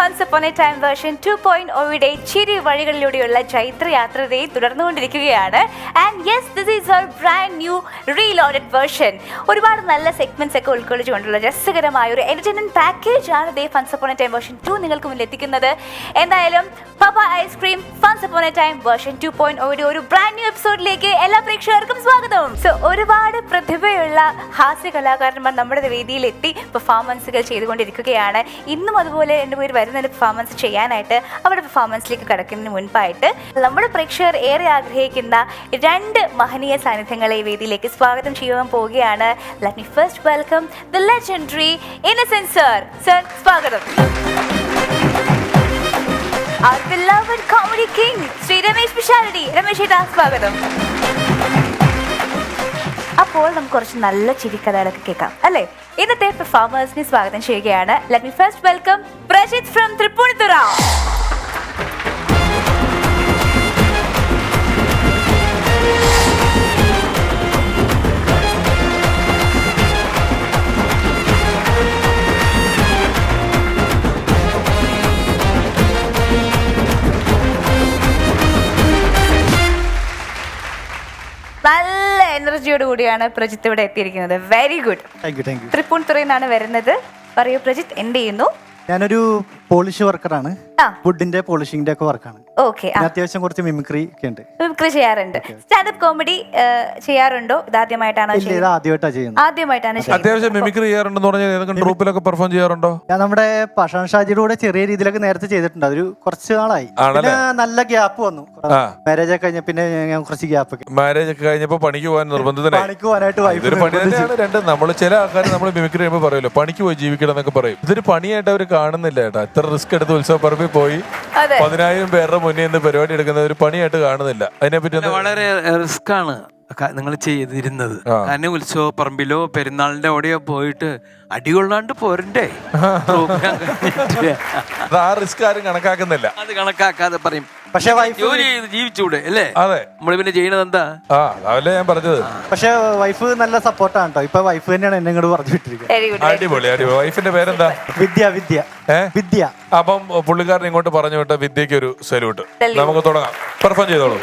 Once Upon a Time version 2.0 ചിരി വഴികളിലൂടെയുള്ള ചൈത്രയാത്രയെ തുടർന്നുകൊണ്ടിരിക്കുകയാണ്. And yes, this is our brand new reloaded version. ഒരുപാട് നല്ല സെഗ്മെന്റ്സ് ഒക്കെ ഉൾക്കൊള്ളിച്ചുകൊണ്ടുള്ള രസകരമായ ഒരു എന്റർടൈൻമെന്റ് പാക്കേജ് ആണ് Once Upon a Time version 2 നിങ്ങൾക്ക് മുന്നിൽ എത്തിക്കുന്നത്. എന്തായാലും പപ്പ ice cream Once Upon a Time version 2.0 ഒരു ബ്രാൻഡ് ന്യൂ എപ്പിസോഡിലേക്ക് എല്ലാ പ്രേക്ഷകർക്കും സ്വാഗതം. സോ ഒരുപാട് പ്രതിഭയുള്ള ഹാസ്യ കലാകാരന്മാർ നമ്മുടെ വേദിയിൽ എത്തി പെർഫോമൻസുകൾ ചെയ്തുകൊണ്ടിരിക്കുകയാണ്. ഇന്നും അതുപോലെ രണ്ടുപേർ വരുന്നൊരു പെർഫോമൻസ് ചെയ്യാനായിട്ട് അവരുടെ പെർഫോമൻസിലേക്ക് കടക്കുന്നതിന് മുൻപായിട്ട് നമ്മുടെ പ്രേക്ഷകർ ഏറെ ആഗ്രഹിക്കുന്ന രണ്ട് മഹനീയ സാന്നിധ്യങ്ങളെ ഈ വേദിയിലേക്ക് സ്വാഗതം ചെയ്യാൻ പോവുകയാണ്. Let me first welcome the legendary Innocent sir. Sir, സ്വാഗതം. Our beloved comedy king, Sri Ramesh Pishardi. Ramesh ഏട്ടാ, സ്വാഗതം. അപ്പോൾ നമുക്ക് കുറച്ച് നല്ല ചിരിക്കഥകളൊക്കെ കേൾക്കാം അല്ലേ? ഇന്നത്തെ പെർഫോമേഴ്സിനെ സ്വാഗതം ചെയ്യുകയാണ്. Let me first welcome Prajith from Tripunithura. നല്ല എനർജിയോട് കൂടിയാണ് പ്രജിത്ത് ഇവിടെ എത്തിയിരിക്കുന്നത്. Very good. തൃപ്പൂണിത്തുറയിൽ നിന്നാണ് വരുന്നത്. പറയൂ പ്രജിത്ത്, എന്ത് ചെയ്യുന്നു? ഞാനൊരു പോളിഷ് വർക്കറാണ്. വുഡിന്റെ പോളിഷിംഗിന്റെ ഒക്കെ വർക്കാണ്. ഓക്കെ. അത്യാവശ്യം കുറച്ച് മിമിക്രി ഒക്കെ ഉണ്ട്. മിമിക്രി ചെയ്യാറുണ്ട്. സ്റ്റാൻഡപ്പ് കോമഡി ചെയ്യാറുണ്ടോ? ഇതാദ്യമായിട്ടാണോ? ആദ്യമായിട്ടാണ്. അത്യാവശ്യം മിമിക്രി ചെയ്യാറുണ്ടെന്ന് പറഞ്ഞാൽ ഏതെങ്കിലും ട്രൂപ്പിലൊക്കെ പെർഫോം ചെയ്യാറുണ്ടോ? ഞാൻ നമ്മുടെ പഷാൻ ഷാജിയുടെ കൂടെ ചെറിയ രീതിയിലൊക്കെ നേരത്തെ ചെയ്തിട്ടുണ്ട്. അതൊരു കുറച്ച് നാളായി. പിന്നെ നല്ല ഗ്യാപ്പ് വന്നു. മാരേജ് ഒക്കെ കഴിഞ്ഞ പിന്നെ ഞാൻ കുറച്ച് ഗ്യാപ്പ് ഒക്കെ. മാരേജ് ഒക്കെ കഴിഞ്ഞപ്പോ പണിക്ക് പോകാൻ നിർബന്ധത്തിനായി. പണിക്ക് പോകാനായിട്ട് ഇതൊരു പണി തന്നെയാണ്. രണ്ട് നമ്മള് ചില ആൾക്കാർ നമ്മൾ മിമിക്രി ചെയ്യുമ്പോൾ പറയുമല്ലോ പണിക്ക് പോയി ജീവിക്കണം എന്നൊക്കെ പറയും. ഇതൊരു പണിയായിട്ട് അവർ കാണുന്നില്ല ഏട്ടാ. എത്ര റിസ്ക് എടുത്ത് ഉത്സവപ്പറമ്പിൽ പോയി 10,000 പേരുടെ മുന്നേ നിന്ന് പരിപാടി എടുക്കുന്ന ഒരു പണിയായിട്ട് കാണുന്നില്ല. അതിനെപ്പറ്റി വളരെ റിസ്ക് ആണ് നിങ്ങൾ ചെയ്തിരുന്നത്. കാരണം ഉത്സവ പറമ്പിലോ പെരുന്നാളിന്റെ അവിടെയോ പോയിട്ട് അടികൊള്ളാണ്ട് പോരണ്ടേ? ആ റിസ്ക് ആരും കണക്കാക്കുന്നില്ല. അത് കണക്കാക്കാതെ പറയും പക്ഷെ ജോലി ചെയ്ത് ജീവിച്ചൂടെ അല്ലേ? അതെ, നമ്മള് പിന്നെ ചെയ്യണത് എന്താ? അതല്ലേ ഞാൻ പറഞ്ഞത്. പക്ഷെ വൈഫ് നല്ല സപ്പോർട്ടാണ് കേട്ടോ. ഇപ്പൊ വൈഫ് തന്നെയാണ് എന്നെ ഇങ്ങോട്ട് പറഞ്ഞു വിട്ടിരിക്കുന്നത്. അടിപൊളി അടിപൊളി. വൈഫിന്റെ പേരെന്താ? വിദ്യ. അപ്പം പുള്ളിക്കാരൻ ഇങ്ങോട്ട് പറഞ്ഞു വിട്ട വിദ്യക്ക് ഒരു സല്യൂട്ട്. നമുക്ക് തുടങ്ങാം. പെർഫോം ചെയ്തോളൂ.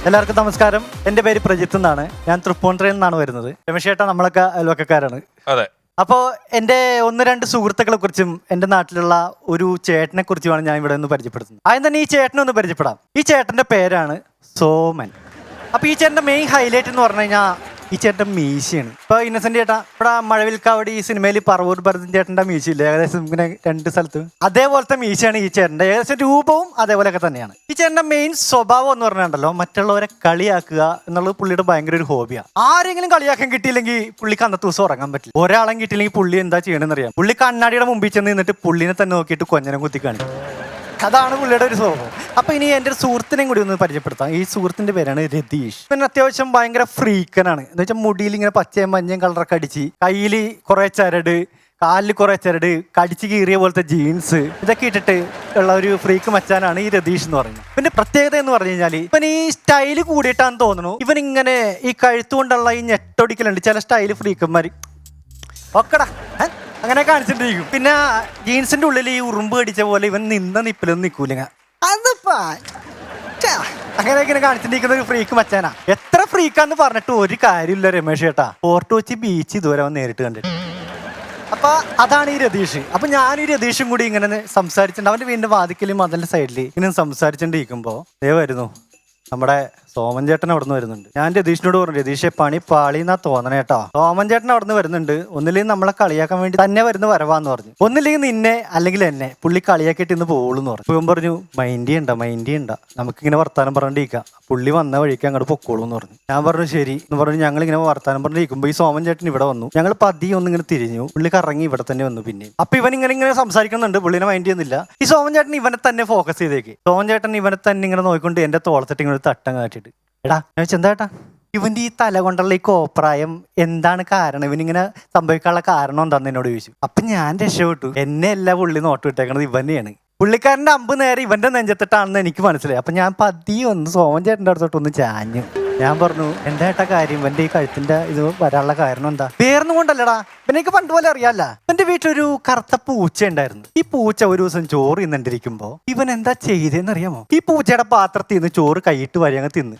എല്ലാവർക്കും നമസ്കാരം. എന്റെ പേര് പ്രജിത്ത് എന്നാണ്. ഞാൻ തൃപ്പൂണിത്തുറയിൽ നിന്നാണ് വരുന്നത്. രമേശ് ചേട്ടാ നമ്മളൊക്കെ അയൽവക്കക്കാരാണ്. അതെ. അപ്പോൾ എൻ്റെ 1-2 സുഹൃത്തുക്കളെ കുറിച്ചും എൻ്റെ നാട്ടിലുള്ള ഒരു ചേട്ടനെ കുറിച്ചുമാണ് ഞാൻ ഇവിടെ ഒന്ന് പരിചയപ്പെടുത്തുന്നത്. ആദ്യം തന്നെ ഈ ചേട്ടനെ ഒന്ന് പരിചയപ്പെടാം. ഈ ചേട്ടൻ്റെ പേരാണ് സോമൻ. അപ്പോൾ ഈ ചേട്ടൻ്റെ മെയിൻ ഹൈലൈറ്റ് എന്ന് പറഞ്ഞു കഴിഞ്ഞാൽ ഈ ചേട്ടൻ മീശയാണ്. ഇപ്പൊ ഇന്നസെന്റ് ചേട്ടാ ഇവിടെ മഴവിൽക്കാവടി ഈ സിനിമയിൽ പറവൂർ ഭരതൻ ചേട്ടന്റെ മീശയില്ലേ, ഏകദേശം ഇങ്ങനെ 2 സ്ഥലത്ത് അതേപോലത്തെ മീശയാണ് ഈ ചേട്ടന്റെ. ഏകദേശം രൂപവും അതേപോലെയൊക്കെ തന്നെയാണ്. ഈ ചേട്ടന്റെ മെയിൻ സ്വഭാവം എന്ന് പറഞ്ഞിട്ടുണ്ടല്ലോ മറ്റുള്ളവരെ കളിയാക്കുക എന്നുള്ളത് പുള്ളിയുടെ ഭയങ്കര ഒരു ഹോബിയാണ്. ആരെങ്കിലും കളിയാക്കാൻ കിട്ടിയില്ലെങ്കിൽ പുള്ളിക്ക് അന്നത്തെ ദിവസം ഉറങ്ങാൻ പറ്റില്ല. ഒരാളെ കിട്ടിയില്ലെങ്കിൽ പുള്ളി എന്താ ചെയ്യണമെന്ന് അറിയാം. പുള്ളി കണ്ണാടിയുടെ മുമ്പിൽ ചെന്ന് നിന്നിട്ട് പുള്ളിനെ തന്നെ നോക്കിയിട്ട് കൊഞ്ഞനം കുത്തി കാണിക്കും. അതാണ് പുള്ളിയുടെ ഒരു സ്വഭാവം. അപ്പൊ ഇനി എൻ്റെ ഒരു സുഹൃത്തിനെയും കൂടി ഒന്ന് പരിചയപ്പെടുത്താം. ഈ സുഹൃത്തിന്റെ പേരാണ് രതീഷ്. പിന്നെ അത്യാവശ്യം ഭയങ്കര ഫ്രീക്കനാണ്. എന്ന് വെച്ചാൽ മുടിയിൽ ഇങ്ങനെ പച്ചയും മഞ്ഞയും കളറൊക്കെ അടിച്ച്, കയ്യിൽ കുറെ ചരട്, കാലിൽ കുറെ ചരട്, കടിച്ച് കീറിയ പോലത്തെ ജീൻസ്, ഇതൊക്കെ ഇട്ടിട്ട് ഉള്ള ഒരു ഫ്രീക്ക് മച്ചാനാണ് ഈ രതീഷ് എന്ന് പറയുന്നത്. പിന്നെ പ്രത്യേകത എന്ന് പറഞ്ഞു കഴിഞ്ഞാൽ ഇവൻ ഈ സ്റ്റൈല് കൂടിയിട്ടാന്ന് തോന്നുന്നു. ഇവൻ ഇങ്ങനെ ഈ കഴുത്തുകൊണ്ടുള്ള ഈ ഞെട്ടൊടിക്കലുണ്ട്. ചില സ്റ്റൈല് ഫ്രീക്കന്മാർ ഓക്കെടാ അങ്ങനെ കാണിച്ചിട്ടിരിക്കും. പിന്നെ ജീൻസിന്റെ ഉള്ളിൽ ഈ ഉറുമ്പ് കടിച്ച പോലെ ഇവൻ നിപ്പിലൊന്നും നിൽക്കൂല. അതിപ്പാ അങ്ങനെ ഇങ്ങനെ കാണിച്ചിട്ടിരിക്കുന്ന ഒരു ഫ്രീക്ക് മച്ചാനാ. എത്ര ഫ്രീക്കാന്ന് പറഞ്ഞിട്ട് ഒരു കാര്യമില്ല രമേശ് ചേട്ടാ. ഫോർട്ട് കൊച്ചി ബീച്ച് ഇതുവരെ അവൻ നേരിട്ട് കണ്ടിട്ട്. അപ്പൊ അതാണ് ഈ രതീഷ്. അപ്പൊ ഞാൻ ഈ രതീഷും കൂടി ഇങ്ങനെ സംസാരിച്ചിട്ടുണ്ട്. അവന്റെ വീടിന്റെ വാതിക്കലും അതിന്റെ സൈഡിൽ ഇങ്ങനെ സംസാരിച്ചിട്ടിരിക്കുമ്പോ വരുന്നു നമ്മുടെ സോമൻ ചേട്ടൻ അവിടെ നിന്ന് വരുന്നുണ്ട്. ഞാൻ രതീഷിനോട് പറഞ്ഞു, രതീഷെ പണി പാളിന്നാ തോന്നണേ കേട്ടോ. സോമൻ ചേട്ടൻ അവിടെ നിന്ന് വരുന്നുണ്ട്. ഒന്നില്ലെങ്കിൽ നമ്മളെ കളിയാക്കാൻ വേണ്ടി തന്നെ വരുന്ന വരവാന്ന് പറഞ്ഞു. ഒന്നില്ലെങ്കിൽ നിന്നെ അല്ലെങ്കിൽ എന്നെ പുള്ളി കളിയാക്കിയിട്ട് ഇന്ന് പോകുള്ളൂ പറഞ്ഞു. ഇപ്പം പറഞ്ഞു മൈൻഡ് ചെയ്യണ്ട, നമുക്കിങ്ങനെ വർത്താനം പറഞ്ഞിരിക്കാം. പുള്ളി വന്ന വഴിക്ക് അങ്ങോട്ട് പൊക്കോളൂ എന്ന് പറഞ്ഞു. ഞാൻ പറഞ്ഞു ശരി എന്ന് പറഞ്ഞു. ഞങ്ങൾ ഇങ്ങനെ വർത്താനം പറഞ്ഞിരിക്കുമ്പോൾ ഈ സോമൻ ചേട്ടൻ ഇവിടെ വന്നു. ഞങ്ങൾ പതിയെ ഒന്നിങ്ങനെ തിരിഞ്ഞു. പുള്ളി കറങ്ങി ഇവിടെ തന്നെ വന്നു. പിന്നെ അപ്പൊ ഇവൻ ഇങ്ങനെ സംസാരിക്കുന്നുണ്ട്. പുള്ളിനെ മൈൻഡ് ചെയ്യുന്നില്ല. ഈ സോമൻ ചേട്ടൻ ഇവനെ തന്നെ ഫോക്കസ് ചെയ്തേക്ക്. സോമൻ ചേട്ടൻ ഇവനെ തന്നെ ഇങ്ങനെ നോക്കിക്കൊണ്ട് എന്റെ തോളത്തിട്ട് ഇങ്ങനെ തട്ടം കാട്ടിട്ട്, എടാ ഞാൻ എന്താ ഇവന്റെ ഈ തല കൊണ്ടുള്ള ഈ കോപ്രായം എന്താണ് കാരണം, ഇവനിങ്ങനെ സംഭവിക്കാനുള്ള കാരണം എന്താന്ന് എന്നോട് ചോദിച്ചു. അപ്പൊ ഞാൻ രക്ഷപ്പെട്ടു. എന്നെ എല്ലാ പുള്ളി നോട്ട് വിട്ടേക്കണത് ഇവനെയാണ്. പുള്ളിക്കാരന്റെ അമ്പ് നേരെ ഇവന്റെ നെഞ്ചത്തിട്ടാണെന്ന് എനിക്ക് മനസ്സിലായി. അപ്പൊ ഞാൻ പതിയെ ഒന്ന് സോമൻ ചേട്ടൻ്റെ അടുത്തോട്ട് ഒന്ന് ചാഞ്ഞു. ഞാൻ പറഞ്ഞു എന്താ ഏട്ടാ കാര്യം, ഇവന്റെ ഈ കഴുത്തിന്റെ ഇത് വരാനുള്ള കാരണം എന്താ? വേറൊന്നും കൊണ്ടല്ലടാ, പിന്നെ എനിക്ക് പണ്ട് പോലെ അറിയാല്ല. എന്റെ വീട്ടിലൊരു കറുത്ത പൂച്ച ഉണ്ടായിരുന്നു. ഈ പൂച്ച ഒരു ദിവസം ചോറ് തിന്നിട്ടിരിക്കുമ്പോ ഇവൻ എന്താ ചെയ്തേന്ന് അറിയാമോ? ഈ പൂച്ചയുടെ പാത്രത്തിൽ നിന്ന് ചോറ് കൈയിട്ട് വരി അങ്ങ് തിന്ന്.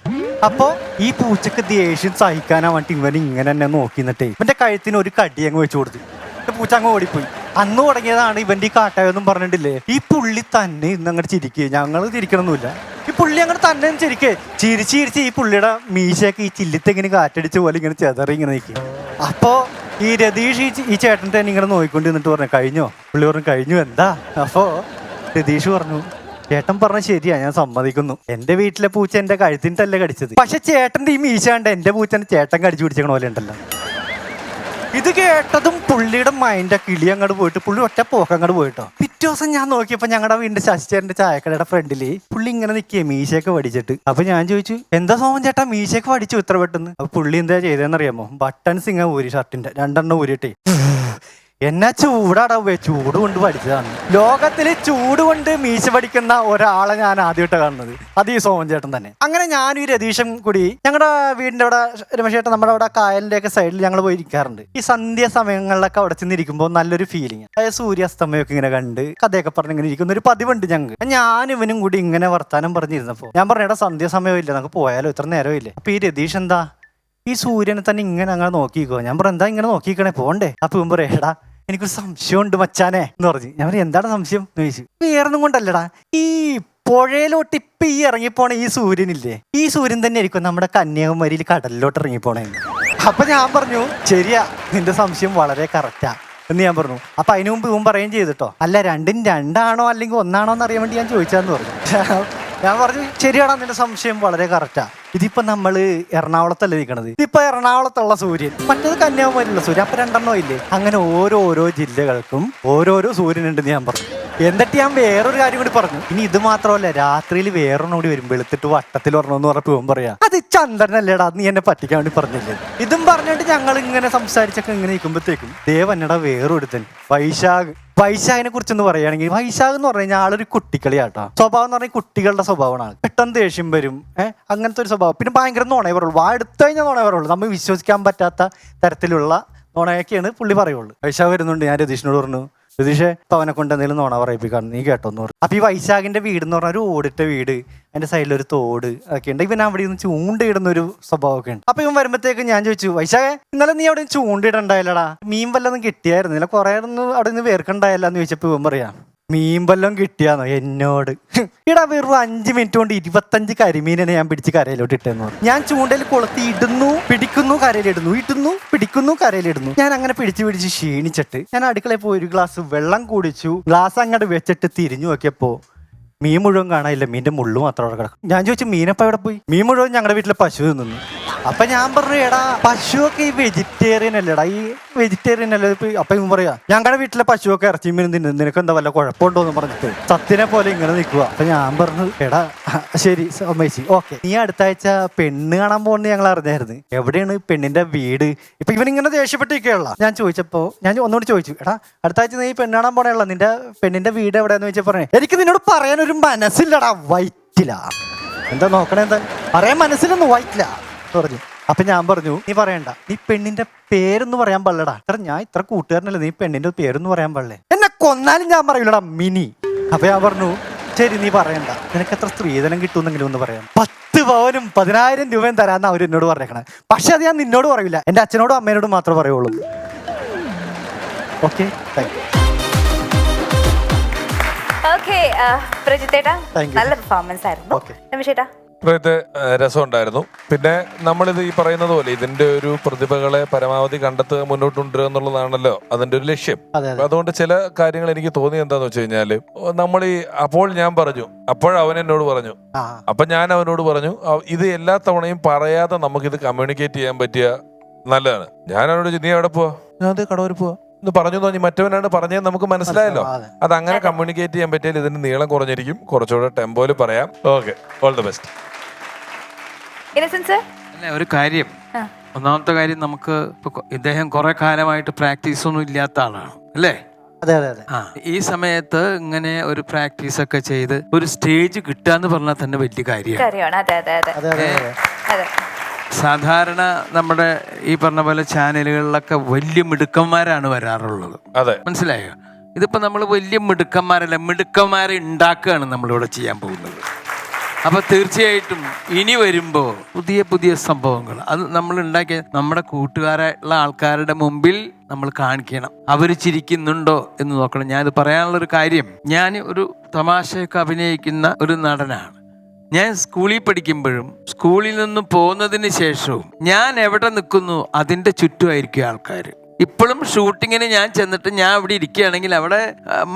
അപ്പൊ ഈ പൂച്ചക്ക് ദേഷ്യം സഹിക്കാനാ വേണ്ടി ഇവൻ ഇങ്ങനെ തന്നെ നോക്കി നിന്നിട്ടേ ഇവന്റെ കഴുത്തിന് ഒരു കടി അങ്ങ് വെച്ചു കൊടുത്തു. പൂച്ച അങ്ങ് ഓടിപ്പോയി. അന്ന് തുടങ്ങിയതാണ് ഇവന്റെ ഈ കാട്ടായൊന്നും പറഞ്ഞിട്ടില്ലേ. ഈ പുള്ളി തന്നെ ഇന്ന് അങ്ങോട്ട് ചിരിക്കുക, ഞങ്ങൾ ചിരിക്കണമെന്നില്ല. ഈ പുള്ളി അങ്ങോട്ട് തന്നെ ചിരിക്കേ, ചിരിച്ച് ഈ പുള്ളിയുടെ മീശയൊക്കെ ഈ ചില്ലിത്തെങ്ങനെ കാറ്റടിച്ച പോലെ ഇങ്ങനെ ചെതറി ഇങ്ങനെ നിൽക്കുക. അപ്പോ ഈ രതീഷ് ഈ ചേട്ടൻ്റെ തന്നെ ഇങ്ങനെ നോക്കിക്കൊണ്ട് നിന്നിട്ട് പറഞ്ഞു കഴിഞ്ഞോ? പുള്ളി പറഞ്ഞു കഴിഞ്ഞു. എന്താ? അപ്പോ രതീഷ് പറഞ്ഞു ചേട്ടൻ പറഞ്ഞ ശരിയാ, ഞാൻ സമ്മതിക്കുന്നു. എന്റെ വീട്ടിലെ പൂച്ച എന്റെ കഴുത്തിട്ടല്ലേ കടിച്ചത്, പക്ഷെ ചേട്ടന്റെ ഈ മീശ കണ്ട എന്റെ പൂച്ചനെ ചേട്ടൻ കടിച്ചു പിടിച്ചേക്കണ പോലെ ഉണ്ടല്ലോ. ഇത് കേട്ടതും പുള്ളിയുടെ മൈൻഡ് കിളി അങ്ങോട്ട് പോയിട്ട് പുള്ളി ഒറ്റ പോക്ക് അങ്ങോട്ട് പോയിട്ടോ. പിറ്റേ ദിവസം ഞാൻ നോക്കിയപ്പോ ഞങ്ങളുടെ വീടിന്റെ ശശിചേട്ടന്റെ ചായക്കടയുടെ ഫ്രണ്ടില് പുള്ളി ഇങ്ങനെ നിൽക്കുക മീശയൊക്കെ വടിച്ചിട്ട്. അപ്പൊ ഞാൻ ചോദിച്ചു എന്താ സോമൻ ചേട്ടാ മീശയൊക്കെ വടിച്ചു ഇത്ര പെട്ടെന്ന്? അപ്പൊ പുള്ളി എന്താ ചെയ്തതെന്നറിയാമോ? ബട്ടൺസ് ഇങ്ങനെ ഊരി, ഷർട്ടിന്റെ 2 ഊരിട്ടേ എന്നാ ചൂടാടാ, ചൂട് കൊണ്ട് പഠിച്ചതാണ്. ലോകത്തില് ചൂട് കൊണ്ട് മീശ പഠിക്കുന്ന ഒരാളെ ഞാൻ ആദ്യമായിട്ട് കാണുന്നത്, അത് ഈ സോമൻ ചേട്ടൻ തന്നെ. അങ്ങനെ ഞാനും ഈ രതീഷും കൂടി ഞങ്ങളുടെ വീടിന്റെ അവിടെ രമേശേട്ടൻ നമ്മുടെ അവിടെ കായലിന്റെ ഒക്കെ സൈഡിൽ ഞങ്ങൾ പോയി ഇരിക്കാറുണ്ട്. ഈ സന്ധ്യ സമയങ്ങളിലൊക്കെ അവിടെ ചെന്നിരിക്കുമ്പോൾ നല്ലൊരു ഫീലിംഗ്, അതായത് സൂര്യാസ്തമയൊക്കെ ഇങ്ങനെ കണ്ട് കഥയൊക്കെ പറഞ്ഞ് ഇങ്ങനെ ഇരിക്കുന്ന ഒരു പതിവുണ്ട് ഞങ്ങൾക്ക്. ഞാൻ ഇവനും കൂടി ഇങ്ങനെ വർത്താനം പറഞ്ഞിരുന്നപ്പോ ഞാൻ പറഞ്ഞ സന്ധ്യ സമയമില്ല, നമുക്ക് പോയാലോ, ഇത്ര നേരമില്ലേ? അപ്പൊ ഈ രതീഷ് എന്താ ഈ സൂര്യനെ തന്നെ ഇങ്ങനെ അങ്ങനെ നോക്കിക്കോ. ഞാൻ പറഞ്ഞു എന്താ ഇങ്ങനെ നോക്കിക്കണേ, പോണ്ടേ? അപ്പൊ ഇവൻ പറയാ എടാ എനിക്കൊരു സംശയം ഉണ്ട് മച്ചാനെ എന്ന് പറഞ്ഞു. ഞാൻ പറഞ്ഞു എന്താണ് സംശയം എന്ന് ചോദിച്ചു. വേറൊന്നും കൊണ്ടല്ലടാ, ഈ പുഴയിലോട്ട് ഇപ്പൊ ഈ ഇറങ്ങിപ്പോണ ഈ സൂര്യനില്ലേ, ഈ സൂര്യൻ തന്നെ ആയിരിക്കും നമ്മുടെ കന്യാകുമാരിയിൽ കടലിലോട്ട് ഇറങ്ങിപ്പോണേ. അപ്പൊ ഞാൻ പറഞ്ഞു ശരിയാ, നിന്റെ സംശയം വളരെ കറക്റ്റാ എന്ന് ഞാൻ പറഞ്ഞു. അപ്പൊ അതിനു മുമ്പ് ഇവൻ പറയുകയും ചെയ്തിട്ടോ, അല്ല രണ്ടും രണ്ടാണോ അല്ലെങ്കിൽ ഒന്നാണോ എന്ന് അറിയാൻ വേണ്ടി ഞാൻ ചോദിച്ചാന്ന് പറഞ്ഞു. ഞാൻ പറഞ്ഞു ശരിയാടാ, നിന്റെ സംശയം വളരെ കറക്റ്റാ. ഇതിപ്പോ നമ്മള് എറണാകുളത്തല്ലേ നിൽക്കണത്, ഇതിപ്പോ എറണാകുളത്തുള്ള സൂര്യൻ, മറ്റേത് കന്യാകുമാരിയുള്ള സൂര്യൻ, അപ്പൊ 2 ഇല്ലേ? അങ്ങനെ ഓരോരോ ജില്ലകൾക്കും ഓരോരോ സൂര്യൻ ഉണ്ടെന്ന് ഞാൻ പറഞ്ഞു. എന്നിട്ട് ഞാൻ വേറൊരു കാര്യം കൂടി പറഞ്ഞു. ഇനി ഇത് മാത്രമല്ല, രാത്രിയിൽ വേറൊന്നും കൂടി വരും, വെളുത്തിട്ട് വട്ടത്തിൽ വരണമെന്ന് പറഞ്ഞപ്പോ ഇവൻ പറയാ അത് ചന്ദ്രനല്ലേടാ, നീ എന്നെ പറ്റിക്കാൻ വേണ്ടി പറഞ്ഞില്ലേ? ഇതും പറഞ്ഞിട്ട് ഞങ്ങൾ ഇങ്ങനെ സംസാരിച്ചൊക്കെ ഇങ്ങനെ നിൽക്കുമ്പോഴത്തേക്കും ദേവന്നട വേറൊരുത്തൻ വൈശാഖിനെ കുറിച്ചൊന്ന് പറയുകയാണെങ്കിൽ, വൈശാഖ് എന്ന് പറഞ്ഞു കഴിഞ്ഞാൽ ആളൊരു കുട്ടിക്കളിയാട്ടോ. സ്വഭാവം എന്ന് പറഞ്ഞാൽ കുട്ടികളുടെ സ്വഭാവമാണ്. പെട്ടെന്ന് ദേഷ്യം വരും, അങ്ങനത്തെ ഒരു സ്വഭാവം. പിന്നെ ഭയങ്കര നുണയെ പറയുള്ളൂ, എടുത്തു കഴിഞ്ഞാൽ നുണയെ പറയുള്ളൂ. നമ്മൾ വിശ്വസിക്കാൻ പറ്റാത്ത തരത്തിലുള്ള നുണയൊക്കെയാണ് പുള്ളി പറയുള്ളൂ. വൈശാഖ് വരുന്നുണ്ട്, ഞാൻ രതീഷിനോട് പറഞ്ഞു രതീഷെ ഇപ്പൊ അവനെ കൊണ്ട് എന്തെങ്കിലും നുണ പറയിപ്പിക്കാണ്, നീ കേട്ടോന്ന് പറഞ്ഞു. അപ്പൊ ഈ വൈശാഖിന്റെ വീട് എന്ന് പറഞ്ഞാൽ ഒരു ഓടിട്ട വീട്, അതിന്റെ സൈഡിലൊരു തോട് ഒക്കെ ഉണ്ട്. ഇവൻ അവിടെ നിന്ന് ചൂണ്ടയിടുന്ന ഒരു സ്വഭാവമൊക്കെ ഉണ്ട്. അപ്പൊ ഇവൻ വരുമ്പോഴത്തേക്ക് ഞാൻ ചോദിച്ചു വൈശാഖെ ഇന്നലെ നീ അവിടെ ചൂണ്ടയിടണ്ടായില്ലടാ, മീൻ വല്ലതും കിട്ടിയായിരുന്നില്ല, കുറെ ഒന്നും അവിടെ നിന്ന് വേർക്കണ്ടായില്ല എന്ന് ചോദിച്ചപ്പോ ഇവൻ പറയാം മീൻ വല്ലതും കിട്ടിയാന്നോ എന്നോട്? ഇടാ വെറും 5 മിനിറ്റ് കൊണ്ട് 25 കരിമീനെ ഞാൻ പിടിച്ച് കരയിലോട്ട് ഇട്ടെന്ന് പറഞ്ഞു. ഞാൻ ചൂണ്ടയിൽ കൊളുത്തി ഇടുന്നു, പിടിക്കുന്നു, കരയിലിടുന്നു, ഇടുന്നു, പിടിക്കുന്നു, കരയിലിടുന്നു. ഞാൻ അങ്ങനെ പിടിച്ച് ക്ഷീണിച്ചിട്ട് ഞാൻ അടുക്കളയിൽ പോയി ഒരു ഗ്ലാസ് വെള്ളം കുടിച്ചു. ഗ്ലാസ് അങ്ങോട്ട് വെച്ചിട്ട് തിരിഞ്ഞു നോക്കിയപ്പോ മീൻ മുഴുവൻ കാണാനില്ല, മീനിന്റെ മുള്ളു മാത്രം അവിടെ കിടക്കും. ഞാൻ ചോദിച്ചു മീനപ്പ എവിടെ പോയി? മീൻ മുഴുവൻ ഞങ്ങളുടെ വീട്ടിലെ പശു നിന്നു. അപ്പൊ ഞാൻ പറഞ്ഞു എടാ പശുവൊക്കെ ഈ വെജിറ്റേറിയൻ അല്ലേടാ, ഈ വെജിറ്റേറിയൻ അല്ലേ? അപ്പൊ ഇവൻ പറയാ ഞങ്ങളുടെ വീട്ടിലെ പശുവൊക്കെ ഇറച്ചി മീൻ തിന്നു, നിനക്ക് എന്താ വല്ല കുഴപ്പമുണ്ടോന്ന് പറഞ്ഞിട്ട് സത്യനെ പോലെ ഇങ്ങനെ നിൽക്കുക. അപ്പൊ ഞാൻ പറഞ്ഞു എടാ ശരി സമ്മതിച്ചു, ഓക്കെ. നീ അടുത്ത ആഴ്ച പെണ്ണ് കാണാൻ പോകുന്നത് ഞങ്ങൾ അറിഞ്ഞായിരുന്നു, എവിടെയാണ് പെണ്ണിന്റെ വീട്? ഇപ്പൊ ഇവനിങ്ങനെ ദേഷ്യപ്പെട്ടിരിക്കുകയുള്ള. ഞാൻ ചോദിച്ചപ്പോ ഞാൻ ഒന്നുകൂടി ചോദിച്ചു എടാ അടുത്ത ആഴ്ച നീ പെണ്ണ് കാണാൻ പോണേയുള്ള, നിന്റെ പെണ്ണിന്റെ വീട് എവിടെയാന്ന് ചോദിച്ചാൽ പറഞ്ഞേ എനിക്ക് നിന്നോട് പറയാനൊരു മനസ്സില്ലടാ, വയറ്റില്ല. എന്താ നോക്കണേ, എന്താ പറയാൻ മനസ്സിലൊന്നും വയറ്റില്ല പറഞ്ഞു. അപ്പൊ ഞാൻ പറഞ്ഞു നീ പറയണ്ട, നീ പെണ്ണിന്റെ പേരൊന്നും പറയാൻ പാടില്ലടാ. ഞാൻ ഇത്ര കൂട്ടുകാരനല്ലേ, നീ പെണ്ണിന്റെ പേരൊന്നും പറയാൻ പാടില്ലേ? എന്നെ കൊന്നാലും ഞാൻ പറയൂലടാ മിനി. അപ്പൊ ഞാൻ പറഞ്ഞു ശരി നീ പറയണ്ട, നിനക്ക് എത്ര സ്ത്രീധനം കിട്ടുമെന്നെങ്കിലും ഒന്ന് പറയാം. 10 പവനും 10,000 രൂപയും തരാന്ന് അവർ എന്നോട് പറഞ്ഞേക്കണേ. പക്ഷെ അത് ഞാൻ നിന്നോട് പറയില്ല, എന്റെ അച്ഛനോടും അമ്മേനോടും മാത്രമേ പറയുള്ളൂ. Okay thank you. ഓക്കെ പ്രജിത്തേട്ടാ, നല്ല പെർഫോമൻസ് ആയിരുന്നു. രമേശേട്ടാ രസമുണ്ടായിരുന്നു. പിന്നെ നമ്മളിത് ഈ പറയുന്നത് പോലെ ഇതിന്റെ ഒരു പ്രതിഭകളെ പരമാവധി കണ്ടെത്തുക, മുന്നോട്ട് കൊണ്ടുവരിക എന്നുള്ളതാണല്ലോ അതിന്റെ ഒരു ലക്ഷ്യം. അതുകൊണ്ട് ചില കാര്യങ്ങൾ എനിക്ക് തോന്നി എന്താന്ന് വെച്ച് കഴിഞ്ഞാല് നമ്മൾ ഈ അപ്പോൾ ഞാൻ പറഞ്ഞു, അപ്പോഴവൻ എന്നോട് പറഞ്ഞു, അപ്പൊ ഞാൻ അവനോട് പറഞ്ഞു ഇത് എല്ലാ തവണയും പറയാതെ നമുക്കിത് കമ്മ്യൂണിക്കേറ്റ് ചെയ്യാൻ പറ്റിയ നല്ലതാണ്. ഞാൻ അവനോട് നീ എവിടെ പോവാ? ഞാൻ അത് കടവൂർ പോവാ എന്ന് പറഞ്ഞു തോന്നി, മറ്റവനാണ് പറഞ്ഞത് നമുക്ക് മനസ്സിലായല്ലോ. അത് അങ്ങനെ കമ്മ്യൂണിക്കേറ്റ് ചെയ്യാൻ പറ്റിയാൽ ഇതിന്റെ നീളം കുറഞ്ഞിരിക്കും, കുറച്ചുകൂടെ ടെമ്പോയിൽ പറയാം. Okay, all the best. അല്ല ഒരു കാര്യം, ഒന്നാമത്തെ കാര്യം നമുക്ക് ഇദ്ദേഹം കുറെ കാലമായിട്ട് പ്രാക്ടീസ് ഒന്നും ഇല്ലാത്ത ആളാണ് അല്ലേ? ഈ സമയത്ത് ഇങ്ങനെ ഒരു പ്രാക്ടീസ് ഒക്കെ ചെയ്ത് ഒരു സ്റ്റേജ് കിട്ടാന്ന് പറഞ്ഞാൽ തന്നെ വലിയ കാര്യമാണ്. സാധാരണ നമ്മുടെ ഈ പറഞ്ഞ പോലെ ചാനലുകളിലൊക്കെ വലിയ മിടുക്കന്മാരാണ് വരാറുള്ളത്. അതെ, മനസ്സിലായോ? ഇതിപ്പോ നമ്മൾ വലിയ മിടുക്കന്മാരല്ല, മിടുക്കന്മാരെ ഉണ്ടാക്കുകയാണ് നമ്മളിവിടെ ചെയ്യാൻ പോകുന്നത്. അപ്പൊ തീർച്ചയായിട്ടും ഇനി വരുമ്പോൾ പുതിയ പുതിയ സംഭവങ്ങൾ അത് നമ്മൾ ഉണ്ടാക്കിയ നമ്മുടെ കൂട്ടുകാരായിട്ടുള്ള ആൾക്കാരുടെ മുമ്പിൽ നമ്മൾ കാണിക്കണം. അവർ ചിരിക്കുന്നുണ്ടോ എന്ന് നോക്കണം. ഞാനിത് പറയാനുള്ളൊരു കാര്യം, ഞാൻ ഒരു തമാശയൊക്കെ അഭിനയിക്കുന്ന ഒരു നടനാണ്. ഞാൻ സ്കൂളിൽ പഠിക്കുമ്പോഴും സ്കൂളിൽ നിന്ന് പോകുന്നതിന് ശേഷവും ഞാൻ എവിടെ നിൽക്കുന്നു അതിൻ്റെ ചുറ്റുമായിരിക്കും ആൾക്കാർ. ഇപ്പോഴും ഷൂട്ടിങ്ങിന് ഞാൻ ചെന്നിട്ട് ഞാൻ ഇവിടെ ഇരിക്കുകയാണെങ്കിൽ അവിടെ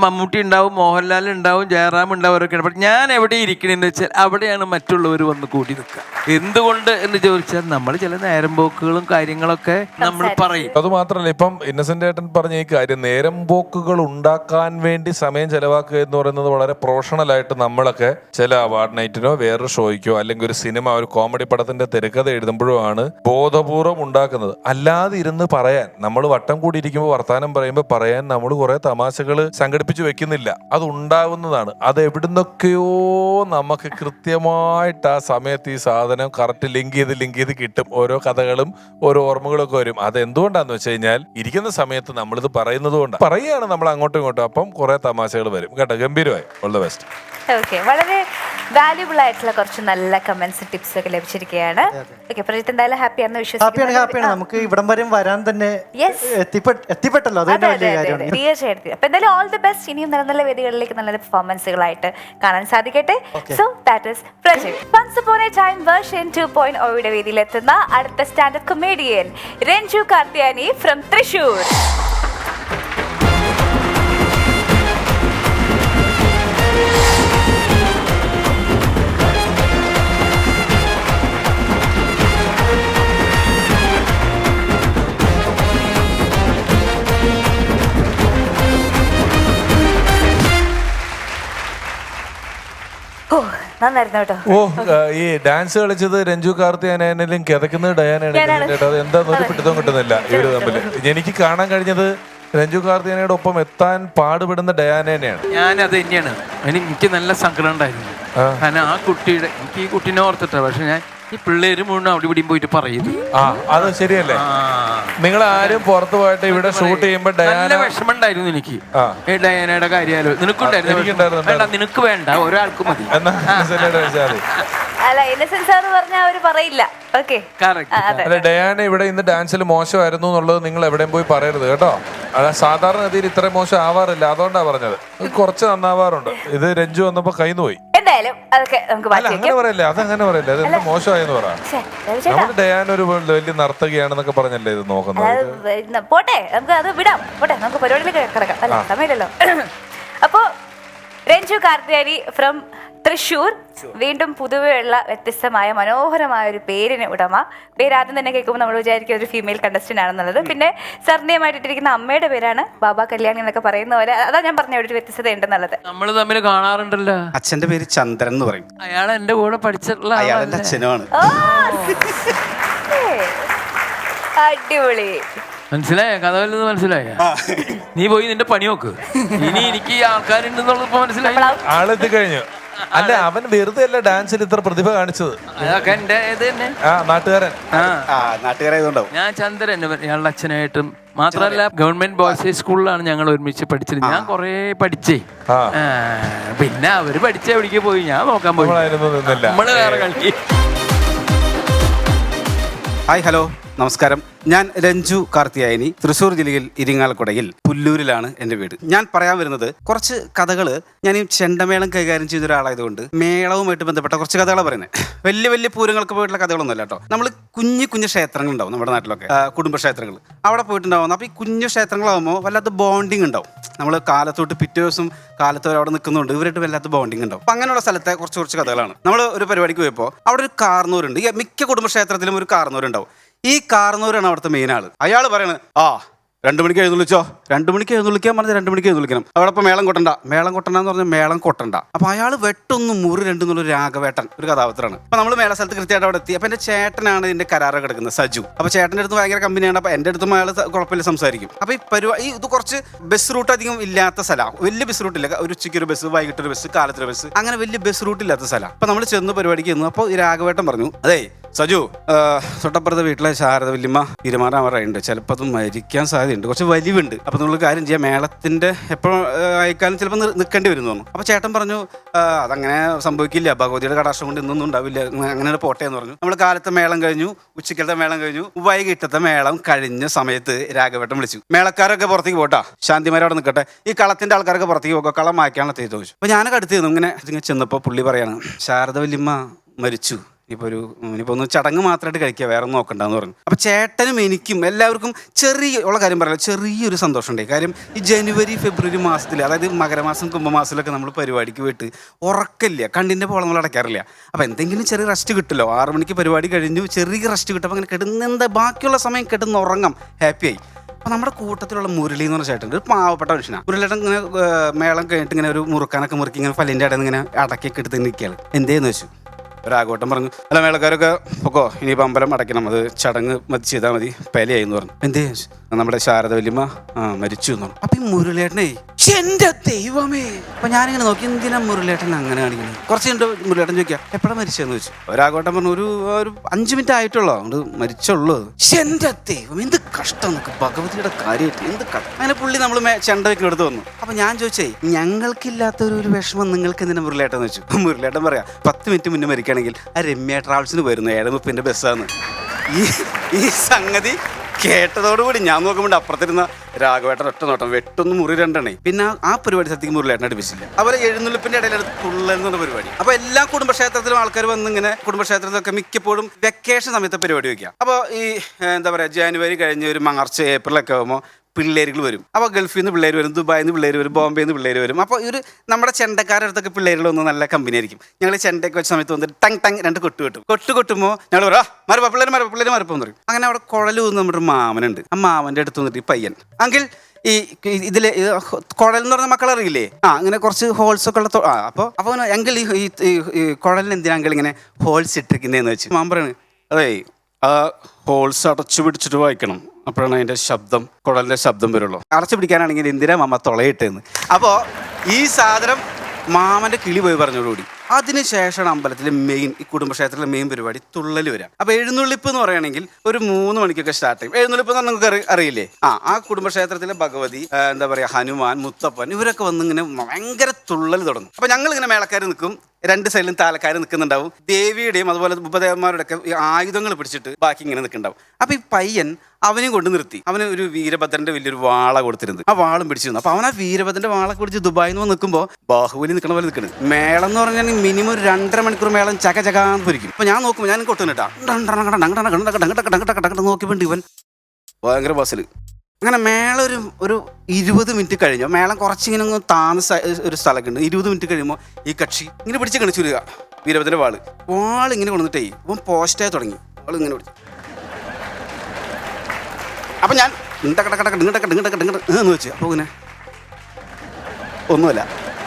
മമ്മൂട്ടി ഉണ്ടാവും, മോഹൻലാൽ ഉണ്ടാവും, ജയറാം ഉണ്ടാവും, അവരൊക്കെ. പക്ഷെ ഞാൻ എവിടെ ഇരിക്കണമെന്ന് വെച്ചാൽ അവിടെയാണ് മറ്റുള്ളവർ വന്ന് കൂടി നിൽക്കുക. എന്തുകൊണ്ട് എന്ന് ചോദിച്ചാൽ നമ്മൾ ചില നേരം പോക്കുകളും കാര്യങ്ങളൊക്കെ നമ്മൾ പറയും. അത് മാത്രമല്ല, ഇപ്പം ഇന്നസെന്റ് ഏട്ടൻ പറഞ്ഞ ഈ കാര്യം, നേരം പോക്കുകൾ ഉണ്ടാക്കാൻ വേണ്ടി സമയം ചെലവാക്കുക എന്ന് പറയുന്നത് വളരെ പ്രൊഫഷണൽ ആയിട്ട് നമ്മളൊക്കെ ചില അവാർഡ് നൈറ്റിനോ വേറൊരു ഷോയ്ക്കോ അല്ലെങ്കിൽ ഒരു സിനിമ, ഒരു കോമഡി പടത്തിന്റെ തിരക്കഥ എഴുതുമ്പോഴോ ആണ് ബോധപൂർവം ഉണ്ടാക്കുന്നത്. അല്ലാതെ ഇരുന്ന് പറയാൻ, നമ്മൾ വട്ടം കൂടി ഇരിക്കുമ്പോൾ വർത്താനം പറയുമ്പോൾ പറയാൻ നമ്മൾ കുറെ തമാശകൾ സംഘടിപ്പിച്ച് വെക്കുന്നില്ല. അത് ഉണ്ടാകുന്നതാണ്. അത് എവിടുന്നൊക്കെയോ നമുക്ക് കൃത്യമായിട്ട് ആ സമയത്ത് ഈ സാധനം കറക്റ്റ് ലിങ്ക് ചെയ്ത് കിട്ടും. ഓരോ കഥകളും ഓരോ ഓർമ്മകളൊക്കെ വരും. അത് എന്തുകൊണ്ടാന്ന് വെച്ച് കഴിഞ്ഞാൽ ഇരിക്കുന്ന സമയത്ത് നമ്മളിത് പറയുന്നത് കൊണ്ട് പറയുകയാണ് നമ്മൾ അങ്ങോട്ടും ഇങ്ങോട്ടും. അപ്പം കുറെ തമാശകൾ വരും കേട്ടോ. ഗംഭീരമായി. All the best. ഓക്കെ, വളരെ വാല്യുബിൾ ആയിട്ടുള്ള കുറച്ച് നല്ല കമന്റ്സ്, ടിപ്സ് ഒക്കെ ലഭിച്ചിരിക്കുകയാണ്. ഓക്കെ, പ്രജിത്ത് എന്തായാലും ഹാപ്പിയാണെന്ന് വിശ്വസിക്കുന്നു. ഹാപ്പിയാണ്. നമുക്ക് ഇവിടം വരെ വരാൻ തന്നെ എത്തിപ്പെട്ടല്ലോ. തീർച്ചയായിട്ടും. അപ്പൊ എന്തായാലും ഓൾ ദി ബെസ്റ്റ്. ഇനിയും നല്ല നല്ല വേദികളിലേക്ക് നല്ല പെർഫോമൻസുകളായിട്ട് കാണാൻ സാധിക്കട്ടെ. So that is Prajith. Once upon a time version 2.0 വേദിയിലെത്തുന്ന അടുത്ത standup comedian Ranju Karthiyani from Thrissur. നന്നായിരുന്നു കേട്ടോ. ഈ ഡാൻസ് കളിച്ചത് രഞ്ജു കാർത്തിയാനും കിതക്കുന്നത് ഡയാനാണ്. അത് എന്താന്ന് ഒരു പിടുത്തം കിട്ടുന്നില്ല ഇവര് തമ്മിൽ. എനിക്ക് കാണാൻ കഴിഞ്ഞത് രഞ്ജു കാർത്തിയാനയുടെ ഒപ്പം എത്താൻ പാടുപെടുന്ന ഡയാനയാണ്. ഞാനത് തന്നെയാണ്. എനിക്ക് നല്ല സങ്കടം ഉണ്ടായിരുന്നു. കാരണം ആ കുട്ടിയുടെ, എനിക്ക് ഈ കുട്ടീനെ ഓർത്തിട്ടാ. പക്ഷെ ഞാൻ ഈ പിള്ളേര് മുഴുവൻ അവിടെ ഇവിടെയും പോയിട്ട് പറയുന്നു. അത് ശരിയല്ലേ? നിങ്ങൾ ആരും പുറത്തു പോയിട്ട് ഇവിടെ ഷൂട്ട് ചെയ്യുമ്പോ നല്ല വിഷമം ഉണ്ടായിരുന്നു എനിക്ക്. ഡയാനയുടെ കാര്യാലോ നിനക്കുണ്ടായിരുന്നു. നിനക്ക് വേണ്ട, ഒരാൾക്ക് മതി. അല്ല, ഇന്നസെന്റ് സാർ പറഞ്ഞാൽ അവര് പറയില്ല. അല്ല, ഡയാന ഇവിടെ ഇന്ന് ഡാൻസിൽ മോശമായിരുന്നു എന്നുള്ളത് നിങ്ങൾ എവിടെയും പോയി പറയരുത് കേട്ടോ. സാധാരണ ഗതിയിൽ ഇത്ര മോശം ആവാറില്ല, അതുകൊണ്ടാ പറഞ്ഞത്. കുറച്ച് നന്നാവാറുണ്ട്. ഇത് രഞ്ജു വന്നപ്പോ കയ്യിൽ പോയി. എന്തായാലും അതൊക്കെ നമുക്ക് അങ്ങനെ പറയല്ലേ, അതങ്ങനെ പറയല്ലേ. അത് എന്താ മോശമായെന്ന് പറയാം. നമ്മൾ ഡയാന ഒരു വലിയ നർത്തകിയാണെന്നൊക്കെ പറഞ്ഞല്ലേ ഇത് നോക്കുന്നത്. പോട്ടെ, നമുക്ക് അത് വിടാം. പോട്ടെ, നമുക്ക് പരിപാടിയിലേക്ക് കിടക്കാം. അല്ല, സമയമില്ലല്ലോ. അപ്പോ രഞ്ജു കാർത്തിയാനി ഫ്രം തൃശൂർ വീണ്ടും പൊതുവെയുള്ള വ്യത്യസ്തമായ മനോഹരമായ ഒരു പേരിന് ഉടമ. പേര് ആദ്യം തന്നെ കേൾക്കുമ്പോൾ നമ്മൾ വിചാരിക്കും ഒരു ഫീമെയിൽ കണ്ടസ്റ്റന്റ് ആണെന്നുള്ളത്. പിന്നെ സർനെയിമായിട്ടിരിക്കുന്ന അമ്മയുടെ പേരാണ് ബാബ കല്യാണി എന്നൊക്കെ പറയുന്ന പോലെ. അതാ ഞാൻ പറഞ്ഞ ഒരു വ്യത്യസ്തത ഉണ്ടെന്നുള്ളത്. നമ്മൾ തമ്മിൽ കാണാറുണ്ടല്ലോ. അച്ഛന്റെ പേര് ചന്ദ്രൻ എന്ന് പറയും. അയാൾ എന്റെ കൂടെ പഠിച്ചിട്ടുള്ള അയാളുടെ അച്ഛനുമാണ്. അടിപൊളി. മനസ്സിലായ കഥ വല്ലത്? മനസ്സിലായ? നീ പോയി നിന്റെ പണി നോക്ക്. ഇനി എനിക്ക് ഈ ആൾക്കാരുണ്ടെന്നുള്ളത് മനസ്സിലായി. ആളെത്തി കഴിഞ്ഞു. അല്ല, അവൻ വെറുതെ അല്ല ഡാൻസിൽ ഇത്ര പ്രതിഭ കാണിച്ചത്. അതൊക്കെ എന്റെ ഇത് തന്നെ. നാട്ടുകാരായതുകൊണ്ടാവും. ഞാൻ ചന്ദ്രൻ ഇയാളുടെ അച്ഛനായിട്ടും മാത്രമല്ല ഗവൺമെന്റ് ബോയ്സ് സ്കൂളിലാണ് ഞങ്ങൾ ഒരുമിച്ച് പഠിച്ചത്. ഞാൻ കൊറേ പഠിച്ചേ. പിന്നെ അവര് പഠിച്ച എവിടേക്ക് പോയി, ഞാൻ നോക്കാൻ പോയി. നമ്മള് വേറെ കളി. ഹായ്, ഹലോ, നമസ്കാരം. ഞാൻ രഞ്ജു കാർത്തിയായനി, തൃശ്ശൂർ ജില്ലയിൽ ഇരിങ്ങാലക്കുടയിൽ പുല്ലൂരിലാണ് എൻ്റെ വീട്. ഞാൻ പറയാൻ വരുന്നത് കുറച്ച് കഥകൾ. ഞാൻ ഈ ചെണ്ടമേളം കൈകാര്യം ചെയ്ത ഒരാളായതുകൊണ്ട് മേളവുമായിട്ട് ബന്ധപ്പെട്ട കുറച്ച് കഥകളാണ് പറയുന്നത്. വലിയ വലിയ പൂരങ്ങൾക്ക് പോയിട്ടുള്ള കഥകളൊന്നുമല്ല കേട്ടോ. നമ്മൾ കുഞ്ഞു കുഞ്ഞു ക്ഷേത്രങ്ങൾ ഉണ്ടാവും നമ്മുടെ നാട്ടിലൊക്കെ, കുടുംബക്ഷേത്രങ്ങൾ. അവിടെ പോയിട്ടുണ്ടാവുന്നു. അപ്പോൾ ഈ കുഞ്ഞു ക്ഷേത്രങ്ങളാകുമ്പോൾ വല്ലാത്ത ബോണ്ടിങ് ഉണ്ടാവും. നമ്മൾ കാലത്തോട്ട് പിറ്റേ ദിവസം കാലത്ത് അവിടെ നിൽക്കുന്നുണ്ട്, ഇവരായിട്ട് വല്ലാത്ത ബോണ്ടിങ് ഉണ്ടാവും. അപ്പം അങ്ങനെയുള്ള സ്ഥലത്തെ കുറച്ച് കഥകളാണ്. നമ്മൾ ഒരു പരിപാടിക്ക് പോയപ്പോൾ അവിടെ ഒരു കാർന്നൂരുണ്ട്. ഈ മിക്ക കുടുംബക്ഷേത്രത്തിലും ഒരു കാർന്നൂരുണ്ടാവും. ഈ കാർന്നൂരാണ് അവിടുത്തെ മെയിൻ ആള്. അയാൾ പറയണത് 2 മണിക്ക് എഴുന്നള്ളിച്ചോ. 2 മണിക്ക് എഴുന്നള്ളിക്കാൻ പറഞ്ഞാൽ 2 മണിക്ക് എഴുന്നള്ളിക്കണം. അവിടെ ഇപ്പോൾ മേളം കൊട്ടണ്ട എന്ന് പറഞ്ഞാൽ മേളം കൊട്ടണ്ട. അപ്പോൾ അയാൾ വെട്ടൊന്ന് മുറി 2 എന്നുള്ളൊരു രാഘവേട്ടൻ, ഒരു കഥാപാത്രമാണ്. അപ്പോൾ നമ്മൾ മേള സ്ഥലത്ത് കൃത്യമായിട്ട് അവിടെ എത്തി. അപ്പോൾ എൻ്റെ ചേട്ടനാണ് ഇതിൻ്റെ കരാറ് കിടക്കുന്നത്, സജു. അപ്പോൾ ചേട്ടൻ്റെ അടുത്ത് ഭയങ്കര കമ്പനിയാണ്. അപ്പോൾ എൻ്റെ അടുത്തും അയാൾ കുഴപ്പമില്ല സംസാരിക്കും. അപ്പോൾ ഈ പരിപാടി ഇത് കുറച്ച് ബസ് റൂട്ട് അധികം ഇല്ലാത്ത സ്ഥലമാണ്. വലിയ ബസ് റൂട്ടില്ല. ഒരു ഉച്ചയ്ക്കൊരു ബസ്, വൈകിട്ടൊരു ബസ്, കാലത്തൊരു ബസ്, അങ്ങനെ വലിയ ബസ് റൂട്ട് ഇല്ലാത്ത സ്ഥലമാണ്. അപ്പോൾ നമ്മൾ ചെന്ന് പരിപാടിക്ക് ചെന്നു. അപ്പോൾ ഈ രാഘവേട്ടൻ പറഞ്ഞു, അതേ സജു, തൊട്ടപ്പുറത്തെ വീട്ടിലെ ശാരദ വല്യമ്മ തീരുമാനമാറുണ്ട്. ചിലപ്പോൾ അത് മരിക്കാൻ സാധ്യതയുണ്ട്, കുറച്ച് വലിവുണ്ട്. അപ്പോൾ നിങ്ങൾ കാര്യം ചെയ്യാം, മേളത്തിന്റെ എപ്പോഴും അയക്കാനും ചിലപ്പോൾ നിൽക്കേണ്ടി വരും തോന്നുന്നു. അപ്പോൾ ചേട്ടൻ പറഞ്ഞു അതങ്ങനെ സംഭവിക്കില്ല, ഭഗവതിയുടെ കടാക്ഷം കൊണ്ട് ഇന്നൊന്നും ഉണ്ടാവില്ല, അങ്ങനെ പോട്ടെ എന്ന് പറഞ്ഞു. നമ്മൾ കാലത്തെ മേളം കഴിഞ്ഞു, ഉച്ചക്കലത്തെ മേളം കഴിഞ്ഞു, വൈകിട്ടത്തെ മേളം കഴിഞ്ഞ സമയത്ത് രാഘവേട്ടൻ വിളിച്ചു, മേളക്കാരൊക്കെ പുറത്തേക്ക് പോട്ടാ, ശാന്തിമാരെ അവിടെ നിൽക്കട്ടെ, ഈ കളത്തിന്റെ ആൾക്കാരൊക്കെ പുറത്തേക്ക് പോകോ, കളം മായ്ക്കാനുള്ള തേച്ച് ചോദിച്ചു. അപ്പോൾ ഞാനൊക്കെ അടുത്ത് നിന്നു. ഇങ്ങനെ ചെന്നപ്പോൾ പുള്ളി പറയാണ്, ശാരദ വല്യമ്മ മരിച്ചു, ഇനിയിപ്പോൾ ഒന്ന് ചടങ്ങ് മാത്രമായിട്ട് കഴിക്കുക, വേറെ ഒന്നും നോക്കണ്ടെന്ന് പറഞ്ഞു. അപ്പോൾ ചേട്ടനും എനിക്കും എല്ലാവർക്കും ഉള്ള കാര്യം പറയാം, ചെറിയൊരു സന്തോഷം ഉണ്ടായി. കാര്യം ഈ ജനുവരി ഫെബ്രുവരി മാസത്തിൽ, അതായത് മകരമാസം കുംഭമാസത്തിലൊക്കെ നമ്മൾ പരിപാടിക്ക് പോയിട്ട് ഉറക്കില്ല, കണ്ണിൻ്റെ പോളങ്ങൾ അടയ്ക്കാറില്ല. അപ്പോൾ എന്തെങ്കിലും ചെറിയ റെസ്റ്റ് കിട്ടുമല്ലോ. 6 മണിക്ക് പരിപാടി കഴിഞ്ഞു, ചെറിയ റെസ്റ്റ് കിട്ടുമ്പോൾ അങ്ങനെ കിടന്നെന്താ ബാക്കിയുള്ള സമയം കിടന്ന് ഉറങ്ങാം, ഹാപ്പിയായി. അപ്പോൾ നമ്മുടെ കൂട്ടത്തിലുള്ള മുരളി എന്ന് പറഞ്ഞ ചേട്ടൻ ഒരു പാവപ്പെട്ട മനുഷ്യനാണ്. മുരളിയേട്ടൻ ഇങ്ങനെ മേളം കഴിഞ്ഞിട്ട് ഇങ്ങനെ ഒരു മുറുക്കാനൊക്കെ മുറുക്കി ഇങ്ങനെ ഫലിൻ്റെ ഇടയിൽ ഇങ്ങനെ അടക്കൊക്കെ എടുത്ത് നിൽക്കുകയാണ്. എന്തേന്ന് വെച്ചു. ഒരാഘോട്ടം പറഞ്ഞു, അല്ല മേളക്കാരൊക്കെ പൊക്കോ, ഇനിയിപ്പോൾ അമ്പലം അടയ്ക്കണം, അത് ചടങ്ങ് ചെയ്താൽ മതി, പേലയായി എന്ന് പറഞ്ഞു. എന്തേ നമ്മുടെ ശാരദ വല്യമ്മ മരിച്ചു എന്ന് പറഞ്ഞു. അപ്പം ഈ മുരളിയേട്ടനെ, എന്റെ ദൈവമേ. അപ്പൊ ഞാനിങ്ങനെ നോക്കി, എന്തിനാ മുരളിയേട്ടൻ അങ്ങനെ കാണിക്കുന്നത്. കുറച്ച് കഴിഞ്ഞിട്ട് മുരളിയേട്ടൻ ചോദിക്കാം, എപ്പോഴാണ് മരിച്ചതെന്ന് ചോദിച്ചു. ഒരാഘോട്ടം പറഞ്ഞു, ഒരു 5 മിനിറ്റ് ആയിട്ടുള്ളൂ, അതുകൊണ്ട് മരിച്ചുള്ളൂ. എന്റെ ദൈവം, എന്ത് കഷ്ടം എന്നൊക്കെ, ഭഗവതിയുടെ കാര്യമായിട്ട് എന്ത് കഷ്ടം. അങ്ങനെ പുള്ളി നമ്മൾ ചെണ്ട വെക്കിനടുത്ത് വന്നു. അപ്പൊ ഞാൻ ചോദിച്ചേ, ഞങ്ങൾക്കില്ലാത്തൊരു വിഷമം നിങ്ങൾക്ക് എന്തിനാ മുരളിയേട്ടൻ എന്ന് വെച്ചു. മുരളിയേട്ടൻ പറയാം, 10 മിനിറ്റ് മുന്നേ മരിക്കുകയാണെങ്കിൽ ആ രമ്യ ട്രാവൽസിന് വരുന്നു, 7:30 ബസ്സാന്ന്. ഈ സംഗതി കേട്ടതോടുകൂടി ഞാൻ നോക്കുമ്പോൾ അപ്പുറത്തിരുന്ന രാഘവേട്ടൻ ഒറ്റ നോട്ടം, വെട്ടൊന്നും മുറി 2 പിന്നെ ആ പരിപാടി സത്യക്ക് മുരളിയേട്ടൻ അടുപ്പിച്ചില്ല. അതുപോലെ എഴുന്നള്ളിപ്പിന്റെ ഇടയിൽ തുള്ളെന്നുള്ള പരിപാടി. അപ്പൊ എല്ലാ കുടുംബക്ഷേത്രത്തിലും ആൾക്കാർ വന്ന് ഇങ്ങനെ, കുടുംബക്ഷേത്രത്തിലൊക്കെ മിക്കപ്പോഴും വെക്കേഷൻ സമയത്ത് പരിപാടി വയ്ക്കുക. അപ്പോൾ ഈ എന്താ പറയുക, ജനുവരി കഴിഞ്ഞ് ഒരു മാർച്ച് ഏപ്രിലൊക്കെ ആകുമ്പോൾ പിള്ളേരുകൾ വരും. അപ്പോൾ ഗൾഫിൽ നിന്ന് പിള്ളേർ വരും, ദുബായിൽ നിന്ന് പിള്ളേർ വരും, ബോംബെയിൽ നിന്ന് പിള്ളേർ വരും. അപ്പോൾ നമ്മുടെ ചെണ്ടക്കാരുടെ അടുത്തൊക്കെ പിള്ളേരുകൾ വന്ന് നല്ല കമ്പനി ആയിരിക്കും. ഞങ്ങൾ ചെണ്ടയൊക്കെ വെച്ച സമയത്ത് വന്നിട്ട് ടങ് ടങ് 2 കൊട്ടുമ്പോൾ ഞങ്ങൾ പറയാം, മരപ്പ പിള്ളേർ മരപ്പെന്ന് പറയും. അങ്ങനെ അവിടെ കുഴൽ വന്ന് നമ്മുടെ മാമനുണ്ട്. ആ മാമൻ്റെ അടുത്ത് വന്നിട്ട് ഈ പയ്യൻ, അങ്കിൽ ഈ ഇതിലെ കുഴൽ എന്ന് പറഞ്ഞ മക്കളറിയില്ലേ, അങ്ങനെ കുറച്ച് ഹോൾസ് ഒക്കെ ഉള്ള. അപ്പോൾ എങ്കിൽ ഈ കുഴലിന് എന്തിനാ അങ്കിൾ ഇങ്ങനെ ഹോൾസ് ഇട്ടിരിക്കുന്നതെന്ന് വെച്ച് മാമൻ പറയാണ്, അതേ ആ ഹോൾസ് അടച്ചു പിടിച്ചിട്ട് വായിക്കണം, അപ്പോഴാണ് അതിൻ്റെ ശബ്ദം, കുഴലിൻ്റെ ശബ്ദം വരുള്ളൂ. അടച്ചു പിടിക്കാനാണെങ്കിൽ എന്തിനാ മാമ തുളയിട്ടെന്ന്. അപ്പോൾ ഈ സാധനം മാമൻ്റെ കിളി പോയി പറഞ്ഞോടുകൂടി അതിനുശേഷമാണ് അമ്പലത്തിലെ മെയിൻ, ഈ കുടുംബക്ഷേത്രത്തിലെ മെയിൻ പരിപാടി തുള്ളൽ വരാം. അപ്പോൾ എഴുന്നള്ളിപ്പ് എന്ന് പറയുകയാണെങ്കിൽ ഒരു 3 മണിക്കൊക്കെ സ്റ്റാർട്ട് ചെയ്യും. എഴുന്നള്ളിപ്പ് എന്ന് നിങ്ങൾക്ക് അറിയില്ലേ, ആ കുടുംബക്ഷേത്രത്തിലെ ഭഗവതി, എന്താ പറയുക, ഹനുമാൻ, മുത്തപ്പൻ, ഇവരൊക്കെ വന്ന് ഇങ്ങനെ ഭയങ്കര തുള്ളൽ തുടങ്ങും. അപ്പോൾ ഞങ്ങളിങ്ങനെ മേളക്കാർ നിൽക്കും, 2 സൈഡിലും താലക്കാർ നിൽക്കുന്നുണ്ടാവും. ദേവിയുടെയും അതുപോലെ ഉപദേവന്മാരുടെ ഒക്കെ ആയുധങ്ങൾ പിടിച്ചിട്ട് ബാക്കി ഇങ്ങനെ നിൽക്കുന്നുണ്ടാവും. അപ്പോൾ ഈ പയ്യൻ അവനെയും കൊണ്ട് നിർത്തി. അവന് ഒരു വീരഭദ്രന്റെ വലിയൊരു വാള കൊടുത്തിരുന്നത്, ആ വാളും പിടിച്ചിരുന്നു. അപ്പോൾ അവൻ ആ വീരഭദ്രന്റെ വാളൊക്കെ പിടിച്ച് ദുബായിൽ നിന്ന് നിൽക്കുമ്പോൾ ബാഹുബലി നിൽക്കണ പോലെ നിൽക്കുന്നത്. മേളം എന്ന് പറഞ്ഞാൽ മിനിമം ഒരു 2.5 മണിക്കൂർ മേളം ചകചകാന്ന് പൊരിക്കും. അപ്പോൾ ഞാൻ നോക്കുമ്പോൾ ഞാൻ കൊട്ടുന്നിട്ടാ നോക്കിപ്പോണ്ട് ഇവൻ ഭയങ്കര ബസ്സിൽ. അങ്ങനെ മേളം ഒരു 20 മിനിറ്റ് കഴിഞ്ഞു. മേളം കുറച്ചിങ്ങനെ ഒന്ന് താമസ ഒരു സ്ഥലമൊക്കെ ഉണ്ട്. 20 മിനിറ്റ് കഴിയുമ്പോൾ ഈ കക്ഷി ഇങ്ങനെ പിടിച്ച് കണിച്ചു വരിക, വീരഭദ്രന്റെ വാൾ ഇങ്ങനെ കൊണ്ടുവന്നിട്ടേ ഇവൻ പോസ്റ്റായി തുടങ്ങി. വാൾ ഇങ്ങനെ പിടിച്ചു. അപ്പം ഞാൻ എന്ന് വെച്ച്, അപ്പോൾ ഇങ്ങനെ ഒന്നുമല്ല,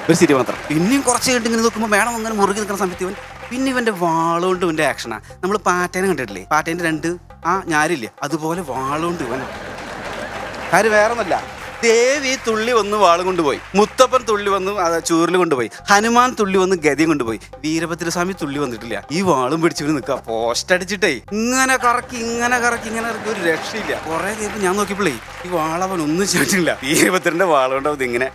ഒരു സിരി മാത്രം. പിന്നെയും കുറച്ച് കഴിഞ്ഞിട്ട് ഇങ്ങനെ നോക്കുമ്പോൾ മേളം അങ്ങനെ മുറുകി നിൽക്കുന്ന സമയത്ത് ഇവൻ പിന്നെ ഇവൻ്റെ വാളുകൊണ്ട് ഇവൻ്റെ ആക്ഷനാണ്. നമ്മൾ പാറ്റേനെ കണ്ടിട്ടില്ലേ, പാറ്റേൻ്റെ 2 ഞാരില്ലേ, അതുപോലെ വാളുകൊണ്ട് ഇവൻ. കാര്യം വേറെ ഒന്നുമല്ല, ദേവി തുള്ളി വന്ന് വാളും കൊണ്ടുപോയി, മുത്തപ്പൻ തുള്ളി വന്ന് ചൂരിൽ കൊണ്ടുപോയി, ഹനുമാൻ തുള്ളി വന്ന് ഗതിയും കൊണ്ടുപോയി, വീരഭദ്രസ്വാമി തുള്ളി വന്നിട്ടില്ല. ഈ വാളും പിടിച്ചിട്ട് നിൽക്കുക, പോസ്റ്റ് അടിച്ചിട്ടേ ഇങ്ങനെ കറക്കി ഒരു രക്ഷയില്ല. കുറെ നേരം ഞാൻ നോക്കിയപ്പോഴേ ഈ വാളവൻ ഒന്നും ചെയ്തിട്ടില്ല. വീരഭദ്രന്റെ വാളുകൊണ്ട് ഇങ്ങനെ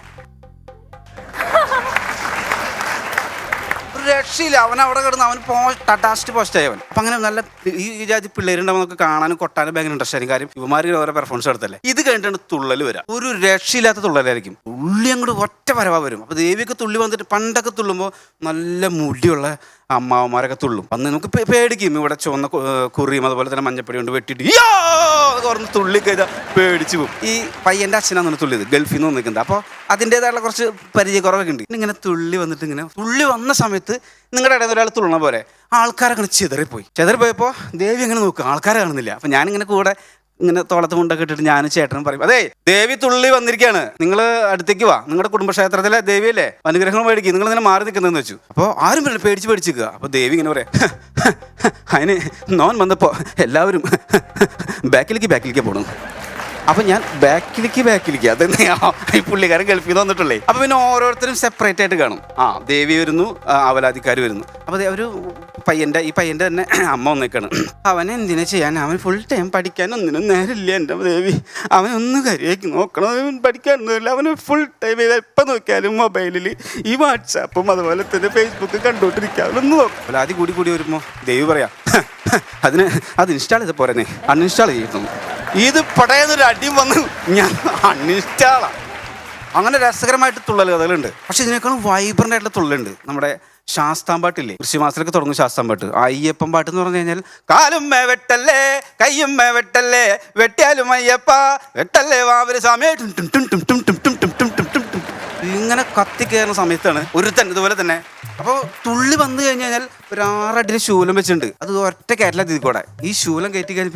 രക്ഷയില്ല. അവൻ അവിടെ കിടന്ന് അവൻ പോസ്റ്റായി അവൻ. അപ്പം അങ്ങനെ നല്ല ഈ ജാതി പിള്ളേരുണ്ടാവും, നമുക്ക് കാണാനും കൊട്ടാനും ഭയങ്കര ഇൻട്രസ്റ്റ് ആയിരിക്കും. കാര്യം ഇവന്മാർ ഓരോ പെർഫോമൻസ് എടുത്തല്ലേ. ഇത് കഴിഞ്ഞിട്ടാണ് തുള്ളൽ വരാം. ഒരു രക്ഷയില്ലാത്ത തുള്ളലായിരിക്കും. തുള്ളി അങ്ങോട്ട് ഒറ്റ വരവാ വരും. അപ്പോൾ ദേവിയൊക്കെ തുള്ളി വന്നിട്ട് പണ്ടൊക്കെ തുള്ളുമ്പോൾ നല്ല മുടിയുള്ള അമ്മാവന്മാരൊക്കെ തുള്ളും. അന്ന് നമുക്ക് പേടിക്കും. ഇവിടെ ചുവന്ന കുറിയും അതുപോലെ തന്നെ മഞ്ഞപ്പൊടി കൊണ്ട് വെട്ടിയിട്ട് കുറഞ്ഞ് തുള്ളി കഴിഞ്ഞാൽ പേടിച്ചു പോകും. ഈ പയ്യൻ്റെ അച്ഛനാണ് തുള്ളിയത്, ഗൾഫിൽ നിന്ന് വന്നിരിക്കുന്നത്. അപ്പോൾ അതിൻ്റെതായുള്ള കുറച്ച് പരിചയക്കുറവൊക്കെ ഉണ്ട്. ഇങ്ങനെ തുള്ളി വന്നിട്ട് ഇങ്ങനെ തുള്ളി വന്ന സമയത്ത് നിങ്ങളുടെ ഇടയിൽ ഒരാൾ തുള്ളണ പോലെ ആൾക്കാരങ്ങനെ ചെതറിപ്പോയപ്പോൾ ദേവി അങ്ങനെ നോക്കുക, ആൾക്കാരെ കാണുന്നില്ല. അപ്പം ഞാനിങ്ങനെ കൂടെ ഇങ്ങനെ തോളത്ത് മുണ്ടൊക്കെ ഇട്ടിട്ട് ഞാനും ചേട്ടനും പറയും, അതെ ദേവി തുള്ളി വന്നിരിക്കുകയാണ്, നിങ്ങൾ അടുത്തേക്ക് വാ, നിങ്ങളുടെ കുടുംബക്ഷേത്രത്തിലെ ദേവിയല്ലേ, അനുഗ്രഹങ്ങൾ മേടിക്കും, നിങ്ങൾ ഇങ്ങനെ മാറി നിൽക്കുന്നതെന്ന് വെച്ചു. അപ്പോൾ ആരും പറയില്ല, പേടിച്ചിരിക്കുക. അപ്പോൾ ദേവി ഇങ്ങനെ പറയാം, അതിന് നോൻ വന്നപ്പോൾ എല്ലാവരും ബാക്കിലേക്ക് പോകണം. അപ്പൊ ഞാൻ ബാക്കിലേക്ക് അത് ഈ പുള്ളിക്കാരൻ ഗൾഫിൽ നിന്ന് വന്നിട്ടുള്ളേ. അപ്പൊ പിന്നെ ഓരോരുത്തരും സെപ്പറേറ്റ് ആയിട്ട് കാണും. ദേവി വരുന്നു, അവലാദിക്കാർ വരുന്നു. അപ്പൊ ഒരു ഈ പയ്യന്റെ തന്നെ അമ്മ വന്നേക്കാണ്. അവൻ എന്തിനാ ചെയ്യാൻ, അവൻ ഫുൾ ടൈം പഠിക്കാൻ ഒന്നിനും നേരമില്ല എൻ്റെ ദേവി. അവനൊന്ന് കരിയാക്കി നോക്കണം, അവൻ പഠിക്കാനൊന്നുമില്ല. അവന് ഫുൾ ടൈം എപ്പം നോക്കിയാലും മൊബൈലിൽ ഈ വാട്സാപ്പും അതുപോലെ തന്നെ ഫേസ്ബുക്ക് കണ്ടുകൊണ്ടിരിക്കുക. അവനൊന്ന് നോക്കും. അവലാതി കൂടി വരുമ്പോ ദേവി പറയാ, അത് ഇൻസ്റ്റാൾ ചെയ്ത് പോരെ, അൺഇൻസ്റ്റാൾ ചെയ്യുന്നു. ഇത് പടയെന്നൊരു അടിയും വന്ന് ഞാൻ അൺഇൻസ്റ്റാളാ. അങ്ങനെ രസകരമായിട്ട് തുള്ളൽ കഥകളുണ്ട്. പക്ഷെ ഇതിനേക്കാളും വൈബ്രൻ്റ് ആയിട്ടുള്ള തുള്ളുണ്ട്. നമ്മുടെ ശാസ്താംപാട്ടില്ലേ, കൃഷിമാസത്തിലൊക്കെ തുടങ്ങും ശാസ്താംപാട്ട്. അയ്യപ്പൻ പാട്ട് എന്ന് പറഞ്ഞു കഴിഞ്ഞാൽ കാലും മേ വെട്ടല്ലേ കയ്യും മേ വെട്ടല്ലേ വെട്ടിയാലും അയ്യപ്പ വെട്ടല്ലേ വാവര് സമയം ഇങ്ങനെ കത്തിക്കയറുന്ന സമയത്താണ് ഒരുത്തൻ ഇതുപോലെ തന്നെ. അപ്പോൾ തുള്ളി വന്നു കഴിഞ്ഞ് കഴിഞ്ഞാൽ ഒരു 6 അടിയിൽ ശൂലം വെച്ചിട്ടുണ്ട്. അത് ഒറ്റ കയറ്റില്ല കൂടെ. ഈ ശൂലം കയറ്റി കഴിഞ്ഞ്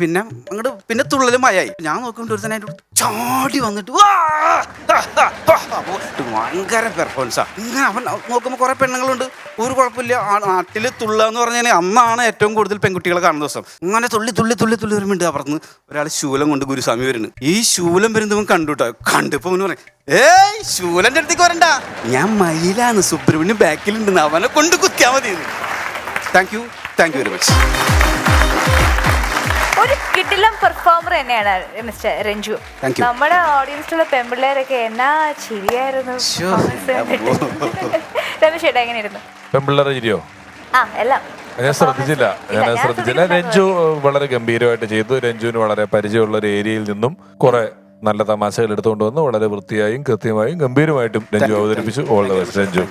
പിന്നെ തുള്ളലും മയായി. ഞാൻ നോക്കുമ്പോൾ ഒരു തന്നെ ചാടി വന്നിട്ട് ഭയങ്കര പെർഫോമൻസാ. ഇങ്ങനെ അവൻ നോക്കുമ്പോൾ കുറെ പെണ്ണുങ്ങളുണ്ട്, ഒരു കുഴപ്പമില്ല. നാട്ടിൽ തുള്ള എന്ന് പറഞ്ഞു കഴിഞ്ഞാൽ അന്നാണ് ഏറ്റവും കൂടുതൽ പെൺകുട്ടികളെ കാണുന്ന ദിവസം. ഇങ്ങനെ തുള്ളി വരുമ്പോണ്ട് അപ്പുറത്ത് ഒരാൾ ശൂലം കൊണ്ട് ഗുരുസ്വാമി വരുന്നു. ഈ ശൂലം വരുന്നവൻ കണ്ടിപ്പോ അവന് പറയും, ഏയ് ശൂലന്റെ അടുത്തേക്ക് വരണ്ട, ഞാൻ മയിലാണ്, സുബ്രഹ്മണ്യം ബാക്കിലുണ്ടെന്ന്, അവനെ കൊണ്ട് കുത്തിയാ മതി. Thank you very much. ഒരു കിടിലം പെർഫോമർ തന്നെയാണ് മിസ്റ്റർ രഞ്ജു. നമ്മുടെ ഓഡിയൻസിലുള്ള പെൺപിള്ളേരൊക്കെ എന്നാ ചിരിയായിരുന്നു. രമേശേട്ടാ എങ്ങനെയായിരുന്നു പെൺപിള്ളേരെ ചിരിയോ? എല്ലാം ഞാൻ ശ്രദ്ധിച്ചില്ല. രഞ്ജു വളരെ ഗംഭീരമായിട്ട് ചെയ്തു. രഞ്ജുവിന് വളരെ പരിചയമുള്ള ഒരു ഏരിയയിൽ നിന്നും കുറെ നല്ല തമാശകൾ എടുത്തുകൊണ്ട് വന്ന് വളരെ വൃത്തിയായും കൃത്യമായും ഗംഭീരമായിട്ടും രഞ്ജു അവതരിപ്പിച്ചു. All the best Ranju.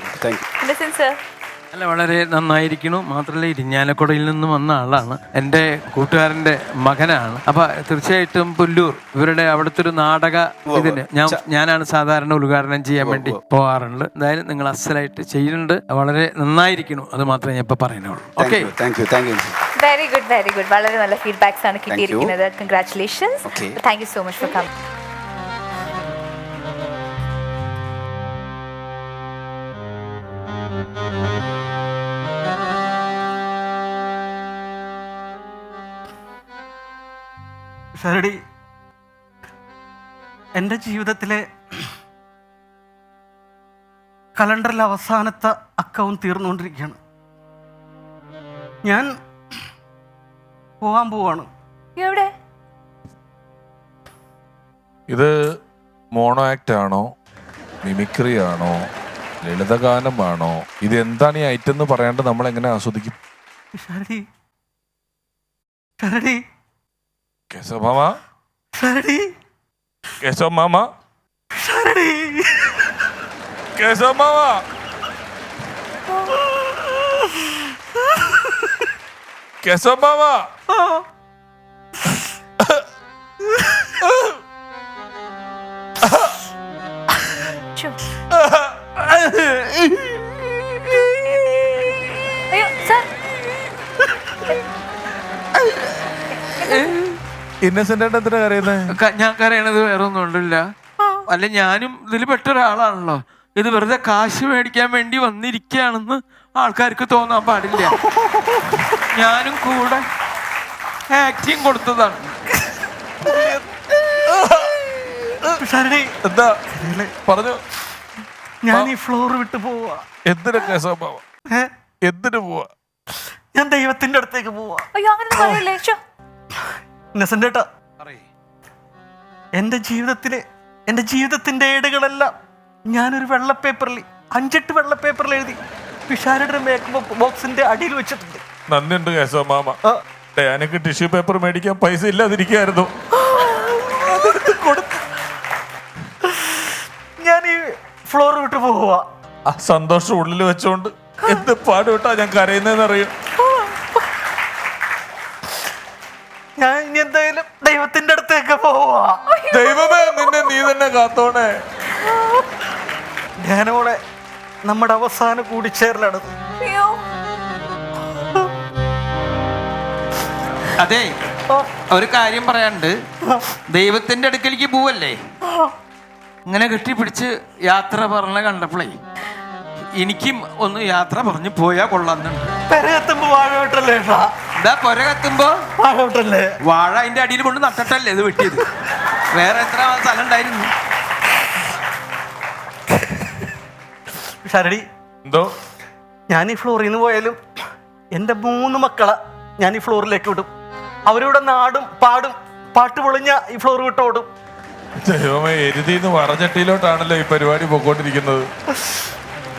അല്ല, വളരെ നന്നായിരിക്കുന്നു. മാത്രമല്ല, ഇരിഞ്ഞാലക്കുടയിൽ നിന്ന് വന്ന ആളാണ്, എൻ്റെ കൂട്ടുകാരൻ്റെ മകനാണ്. അപ്പൊ തീർച്ചയായിട്ടും പുല്ലൂർ ഇവരുടെ അവിടുത്തെ ഒരു നാടക ഇതിന് ഞാനാണ് സാധാരണ ഉദ്ഘാടനം ചെയ്യാൻ വേണ്ടി പോകാറുണ്ട്. എന്തായാലും നിങ്ങൾ അസലായിട്ട് ചെയ്യുന്നുണ്ട്, വളരെ നന്നായിരിക്കുന്നു. അത് മാത്രമേ ഞാൻ ഇപ്പൊ പറയുന്നുള്ളൂ. Okay, very good. വളരെ നല്ല ഫീഡ്ബാക്സ് ആണ് കിട്ടിയിരിക്കുന്നത്. Congratulations. Thank you so much for coming. ഷരടി, എൻ്റെ ജീവിതത്തിലെ കലണ്ടറിലെ അവസാനത്തെ അക്കവും തീർന്നുകൊണ്ടിരിക്കുകയാണ്. ഞാൻ പോവാണ്. എവിടെ? ഇത് മോണോ ആക്ട് ആണോ, മിമിക്രി ആണോ, ലളിതഗാനമാണോ? ഇത് എന്താണ് ഈ ഐറ്റം എന്ന് പറയാണ്ട് നമ്മൾ എങ്ങനെ ആസ്വദിക്കും? ഷരടി, കേശവ മാമ, ഷരടി, കേശവ മാമ, ഷരടി, കേശവ മാമ, കേശവ മാമ. ഇന്നസെന്റ് ആയിട്ട് എന്തിനാ കരയുന്നത്? ഞാൻ കരയണത് വേറെ ഒന്നും ഉണ്ടില്ല. അല്ല, ഞാനും ഇതിൽ പെട്ട ഒരാളാണല്ലോ. ഇത് വെറുതെ കാശ് മേടിക്കാൻ വേണ്ടി വന്നിരിക്കുകയാണെന്ന് ആൾക്കാർക്ക് തോന്നാൻ പാടില്ല. ഞാനും കൂടെ ആക്ടിങ് കൊടുത്തതാണ്. എന്താ പറഞ്ഞു? ഞാൻ ഈ ഫ്ലോർ വിട്ട് പോവാ. എന്തിനാ കേശവ മാമ? എന്തിനു പോവാ? ഞാൻ ദൈവത്തിന്റെ അടുത്തേക്ക് പോവാ. അയ്യോ, അങ്ങനെ പറയല്ലേ. ഇന്നസെന്റേട്ടാ, എൻ്റെ ജീവിതത്തിന്റെ ഏടുകളെല്ലാം ഞാനൊരു വെള്ളപ്പേപ്പറിൽ 5-8 വെള്ളപ്പേപ്പറിൽ എഴുതി പിഷാരയുടെ മേക്കപ്പ് ബോക്സിന്റെ അടിയിൽ വെച്ചിട്ടുണ്ട്. നന്ദിയുണ്ട് കേശവ മാമ. എനിക്ക് ടിഷ്യൂ പേപ്പർ മേടിക്കാൻ പൈസ ഇല്ലാതിരിക്കായിരുന്നു. ഞാൻ ഈ ഫ്ലോർ വിട്ട് പോവാ. ആ സന്തോഷം ഉള്ളിൽ വെച്ചോണ്ട് എന്ത് പാടുവിട്ടാ ഞാൻ കരയുന്നതെന്നറിയും. ഞാൻ ഇനി എന്തായാലും ദൈവത്തിന്റെ അടുത്തേക്ക് പോവാ. ദൈവമേ, നിന്നെ നീ തന്നെ കാത്തോണേ. ഞാനോടെ നമ്മുടെ അവസാന കൂടിച്ചേരലാണ്. അതെ, ഒരു കാര്യം പറയാണ്ട്. ദൈവത്തിന്റെ അടുക്കലേക്ക് പോവല്ലേ, ഇങ്ങനെ കെട്ടിപ്പിടിച്ച് യാത്ര പറഞ്ഞ കണ്ടപ്പോഴേ എനിക്കും ഒന്ന് യാത്ര പറഞ്ഞു പോയാ കൊള്ളാന്നുണ്ട്. പെരകത്തുമ്പോ വാഴ വെട്ടല്ലേ? എന്താ പുര കത്തുമ്പോ വാഴ വെട്ടല്ലേ? വാഴ അതിന്റെ അടിയിൽ കൊണ്ട് നട്ടട്ടല്ലേ ഇത് വെട്ടിയത്. വേറെ എത്ര സ്ഥലം ഉണ്ടായിരുന്നു? ശരടി, എന്തോ ഞാൻ ഈ ഫ്ലോറിൽ നിന്ന് പോയാലും എൻ്റെ 3 മക്കളെ ഞാൻ ഈ ഫ്ലോറിലേക്ക് വിടും. അവരിവിടെ നാടും പാടും പാട്ട് പൊളിഞ്ഞ ഈ ഫ്ലോർ വിട്ടോടും. ദൈവമേ, എരുതിന്ന് വറചട്ടിയിലോട്ടാണല്ലോ ഈ പരിപാടി പോയിക്കൊണ്ടിരിക്കുന്നത്.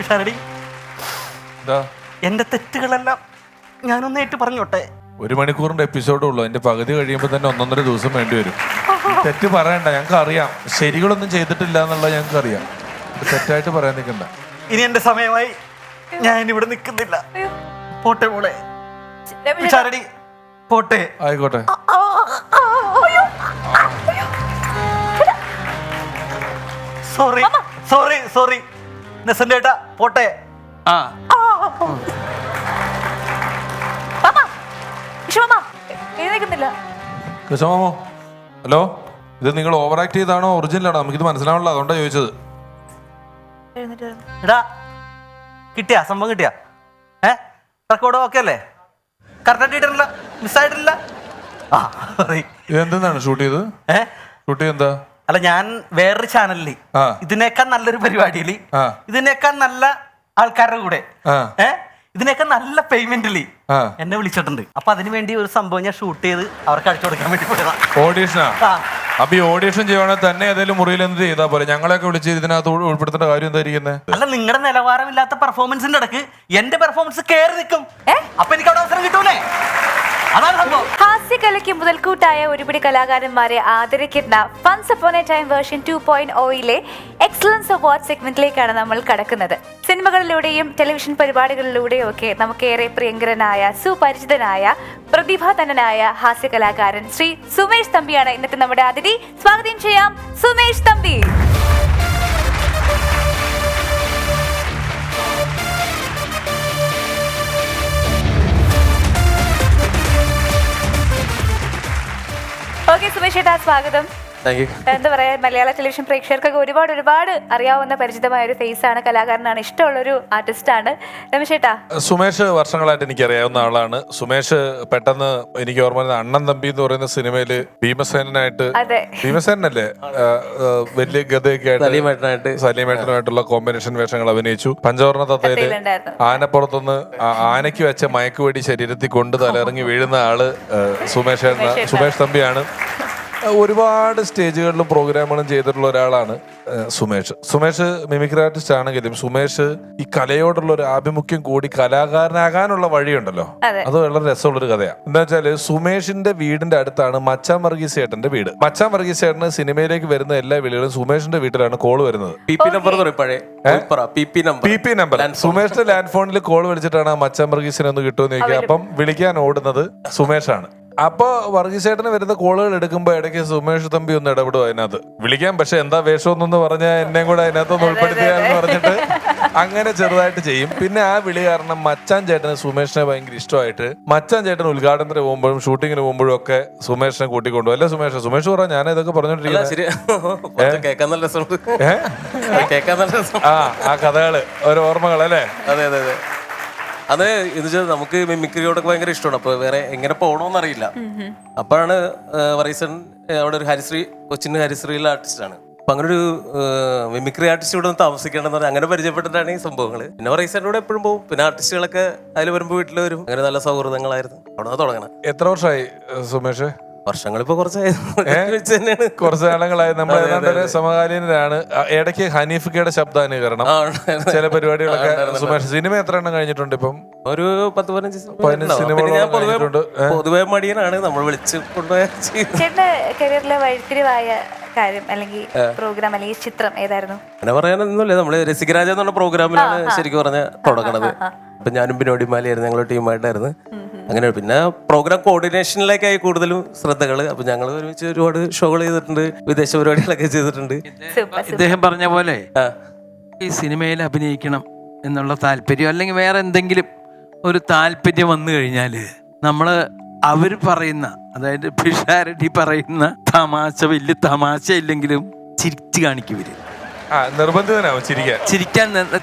ശരടി, എന്താ എൻ്റെ തെറ്റുകളെല്ലാം ഞാനൊന്ന് ഏറ്റു പറഞ്ഞോട്ടെ. 1 മണിക്കൂറിന്റെ എപ്പിസോഡേ ഉള്ളൂ. അതിന്റെ പകുതി കഴിയുമ്പോൾ തന്നെ 1.5 ദിവസം വേണ്ടി വരും. തെറ്റ് പറയണ്ട, ഞങ്ങൾക്ക് അറിയാം. ശരികളൊന്നും ചെയ്തിട്ടില്ല എന്നുള്ളത് ഞങ്ങൾക്ക് അറിയാം. തെറ്റായിട്ട് പറയാൻ നിൽക്കണ്ട. ഇനി എൻ്റെ സമയമായി. ഞാൻ ഇവിടെ നിൽക്കുന്നില്ല. പോട്ടെ മോളെ. രമേശ് ശരടി, പോട്ടെ. ആയിക്കോട്ടെ. സോറി സോറി സോറി നെസന്റെ ഏട്ടാ, പോട്ടെ. ആ എഴുന്നേക്കുന്നില്ല. കൃഷ്ണമാമോ, ഹലോ, ഇത് നിങ്ങൾ ഓവർ ആക്ട് ചെയ്താണോ ഒറിജിനലാണോ? നമുക്കിത് മനസ്സിലാവണല്ലോ, അതുകൊണ്ടാണ് ചോദിച്ചത്. എടാ, കിട്ടിയാ സംഭവം? കിട്ടിയാ? റെക്കോർഡ് ഓക്കെ അല്ലേ? കറക്റ്റ് ആയിട്ടില്ല, മിസ്സായിട്ടില്ല. ആ സോറി. ഇതെന്താണ് ഷൂട്ട് ചെയ്ത്? ഷൂട്ട് ചെയ്തെന്താ? അല്ല, ഞാൻ വേറൊരു ചാനലിൽ ആ. ഇതിനേക്കാൾ നല്ലൊരു പരിപാടിയിൽ ആ. ഇതിനേക്കാൾ നല്ല ആൾക്കാരുടെ കൂടെ ആ. ഇതിനേക്കാൾ നല്ല പേയ്മെന്റില് ആ. എന്നെ വിളിച്ചിട്ടുണ്ട്. അപ്പൊ അതിനു വേണ്ടി ഒരു സംഭവം ഞാൻ ഷൂട്ട് ചെയ്ത് അവർക്ക് അടിച്ചു കൊടുക്കാൻ വേണ്ടി പോയതാ. ഓഡീഷനാ? ആ. അപ്പൊ ഈ ഓഡീഷൻ ചെയ്യുവാണെങ്കിൽ തന്നെ ഏതെങ്കിലും മുറിയിൽ എന്ത് ചെയ്താൽ പോലെ ഞങ്ങളെയൊക്കെ വിളിച്ച് ഇതിനകത്ത് ഉൾപ്പെടുത്തേണ്ട കാര്യം എന്തായിരിക്കുന്നത്? അല്ല, നിങ്ങളുടെ നിലവാരമില്ലാത്ത പെർഫോമൻസിന്റെ ഇടക്ക് എന്റെ പെർഫോമൻസ് കയറി നിൽക്കും. അപ്പൊ എനിക്ക് അവിടെ അവസരം കിട്ടൂലേ? അതാണ് സംഭവം. ഹാസ്യകലയ്ക്ക് മുതൽക്കൂട്ടായ ഒരുപിടി കലാകാരന്മാരെ ആദരിക്കുന്ന funs upon a time version 2.0 excellence award സെഗ്മെന്റിലേക്കാണ് നമ്മൾ കടക്കുന്നത്. സിനിമകളിലൂടെയും ടെലിവിഷൻ പരിപാടികളിലൂടെയും ഒക്കെ നമുക്കേറെ പ്രിയങ്കരനായ, സുപരിചിതനായ, പ്രതിഭാധനനായ ഹാസ്യ കലാകാരൻ ശ്രീ സുമേഷ് തമ്പിയാണ് ഇന്നത്തെ നമ്മുടെ അതിഥി. സ്വാഗതം ചെയ്യാം സുമേഷ് തമ്പി. ഓക്കെ സുമേഷ് ചേട്ടാ, സ്വാഗതം. എന്താ പറയാ, മലയാള ടെലിവിഷൻ പ്രേക്ഷകർക്കൊക്കെ ഒരുപാട് അറിയാവുന്ന പരിചിതമായ ഒരു ഫേസ് ആണ്, കലാകാരനാണ്, ഇഷ്ടമുള്ള ഒരു ആർട്ടിസ്റ്റ് ആണ് രമേശ് ചേട്ടാ. സുമേഷ് വർഷങ്ങളായിട്ട് എനിക്ക് അറിയാവുന്ന ആളാണ്. സുമേഷ് പെട്ടെന്ന് എനിക്ക് ഓർമ്മ വരുന്ന അണ്ണൻ തമ്പി എന്ന് പറയുന്ന സിനിമയില് ഭീമസേനായിട്ട്, ഭീമസേനല്ലേ, വലിയ ഗതയൊക്കെ ആയിട്ട് സലീമേട്ടനുമായിട്ടുള്ള കോമ്പിനേഷൻ വേഷങ്ങൾ അഭിനയിച്ചു. പഞ്ചവർണ്ണ തത്തയില് ആനപ്പുറത്തുനിന്ന് ആനയ്ക്ക് വെച്ച മയക്കുവെടി ശരീരത്തിൽ കൊണ്ട് തലയിറങ്ങി വീഴുന്ന ആള് സുമേഷ് തമ്പിയാണ്. ഒരുപാട് സ്റ്റേജുകളിലും പ്രോഗ്രാമുകളും ചെയ്തിട്ടുള്ള ഒരാളാണ് സുമേഷ് മിമിക്രി ആർട്ടിസ്റ്റ് ആണെങ്കിലും സുമേഷ് ഈ കലയോടുള്ള ഒരു ആഭിമുഖ്യം കൂടി കലാകാരനാകാനുള്ള വഴിയുണ്ടല്ലോ, അത് വളരെ രസമുള്ളൊരു കഥയാണ്. എന്താ വെച്ചാല് സുമേഷിന്റെ വീടിന്റെ അടുത്താണ് മച്ചാൻ വർഗീസ് ചേട്ടന്റെ വീട്. മച്ചാൻ വർഗീസ് ചേട്ടന് സിനിമയിലേക്ക് വരുന്ന എല്ലാ വിളികളും സുമേഷിന്റെ വീട്ടിലാണ് കോള് വരുന്നത്. PP നമ്പർ സുമേഷിന്റെ ലാൻഡ് ഫോണിൽ കോള് വിളിച്ചിട്ടാണ് ആ മച്ചാൻ വർഗീസിനെ ഒന്ന് കിട്ടുമെന്ന് ചോദിക്കുക. അപ്പം വിളിക്കാൻ ഓടുന്നത് സുമേഷാണ്. അപ്പൊ വർഗീസ് ചേട്ടന് വരുന്ന കോളുകൾ എടുക്കുമ്പോ ഇടയ്ക്ക് സുമേഷ് തമ്പി ഒന്ന് ഇടപെടും അതിനകത്ത്. വിളിക്കാം, പക്ഷെ എന്താ വേഷമൊന്നു പറഞ്ഞാൽ എന്നെയും കൂടെ അതിനകത്തൊന്ന് ഉൾപ്പെടുത്തിയാന്ന് പറഞ്ഞിട്ട് അങ്ങനെ ചെറുതായിട്ട് ചെയ്യും. പിന്നെ ആ വിളി കാരണം മച്ചാൻ ചേട്ടന് സുമേഷിനെ ഭയങ്കര ഇഷ്ടമായിട്ട് മച്ചാൻ ചേട്ടൻ ഉദ്ഘാടനത്തിന് പോകുമ്പോഴും ഷൂട്ടിങ്ങിന് പോകുമ്പോഴും ഒക്കെ സുമേഷിനെ കൂട്ടിക്കൊണ്ടു. അല്ലേ സുമേഷ് പറഞ്ഞ ഞാൻ ഇതൊക്കെ പറഞ്ഞോണ്ടിരിക്കുന്നത് ആ കഥകള് ഒരു ഓർമ്മകൾ അല്ലേ? അതെ അതെ അതെ. അത് ഇത് നമുക്ക് മിമിക്രിയോടൊക്കെ ഭയങ്കര ഇഷ്ടമാണ്. അപ്പൊ വേറെ എങ്ങനെ പോകണമെന്നറിയില്ല. അപ്പോഴാണ് വറീസൺ അവിടെ ഒരു കൊച്ചിൻ ഹരിശ്രീയിലെ ആർട്ടിസ്റ്റാണ്. അപ്പൊ അങ്ങനെ ഒരു മിമിക്രി ആർട്ടിസ്റ്റ് ഇവിടെ ഒന്ന് താമസിക്കേണ്ടെന്ന് പറഞ്ഞാൽ അങ്ങനെ പരിചയപ്പെട്ടിട്ടാണ് ഈ സംഭവങ്ങൾ. പിന്നെ വറീസന്റെ കൂടെ എപ്പോഴും പോകും. പിന്നെ ആർട്ടിസ്റ്റുകളൊക്കെ അതിൽ വരുമ്പോൾ വീട്ടിൽ വരും. അങ്ങനെ നല്ല സൗഹൃദങ്ങളായിരുന്നു. അവിടെ നിന്ന് തുടങ്ങണം. എത്ര വർഷമായി സുമേഷ്? വർഷങ്ങളിപ്പോ കുറച്ച് കാലങ്ങളായി. നമ്മൾ സമകാലീനരാണ്. ഇടയ്ക്ക് ഹനീഫിക്കയുടെ ശബ്ദാനുകരണം ചില പരിപാടികളൊക്കെ സുമേഷ്. സിനിമ എത്ര എണ്ണം കഴിഞ്ഞിട്ടുണ്ട്? ഇപ്പം ഒരു 10-15 സിനിമ. പൊതുവെ മടിയനാണ്, നമ്മൾ വിളിച്ച് കൊണ്ടുപോയ. ചേട്ടന്റെ കരിയറിലെ വഴിത്തിരിവായ കാര്യം അല്ലെങ്കിൽ പ്രോഗ്രാം അല്ലെങ്കിൽ ചിത്രം ഏതായിരുന്നു? അങ്ങനെ പറയാനൊന്നുമില്ല. നമ്മള് രസികരാജ എന്നുള്ള പ്രോഗ്രാമിലാണ് ശരിക്കും പറഞ്ഞ തുടങ്ങണത്. അപ്പൊ ഞാനും ബിനോടിമാലിയായിരുന്നു, ഞങ്ങൾ ടീമായിട്ടായിരുന്നു. അങ്ങനെ പിന്നെ പ്രോഗ്രാം കോർഡിനേഷനിലേക്കായി കൂടുതലും ശ്രദ്ധകള്. അപ്പൊ ഞങ്ങൾ ഒരുമിച്ച് ഒരുപാട് ഷോകൾ ചെയ്തിട്ടുണ്ട്, വിദേശ പരിപാടികളൊക്കെ ചെയ്തിട്ടുണ്ട്. ഇദ്ദേഹം പറഞ്ഞ പോലെ ഈ സിനിമയിൽ അഭിനയിക്കണം എന്നുള്ള താല്പര്യം അല്ലെങ്കിൽ വേറെ എന്തെങ്കിലും ഒരു താല്പര്യം വന്നു കഴിഞ്ഞാല് നമ്മള് അവർ പറയുന്ന, അതായത് പിഷാരടി പറയുന്ന തമാശ വലിയ തമാശ ഇല്ലെങ്കിലും ചിരിച്ചു കാണിക്കും ഇവര്. നിർബന്ധിതനാവും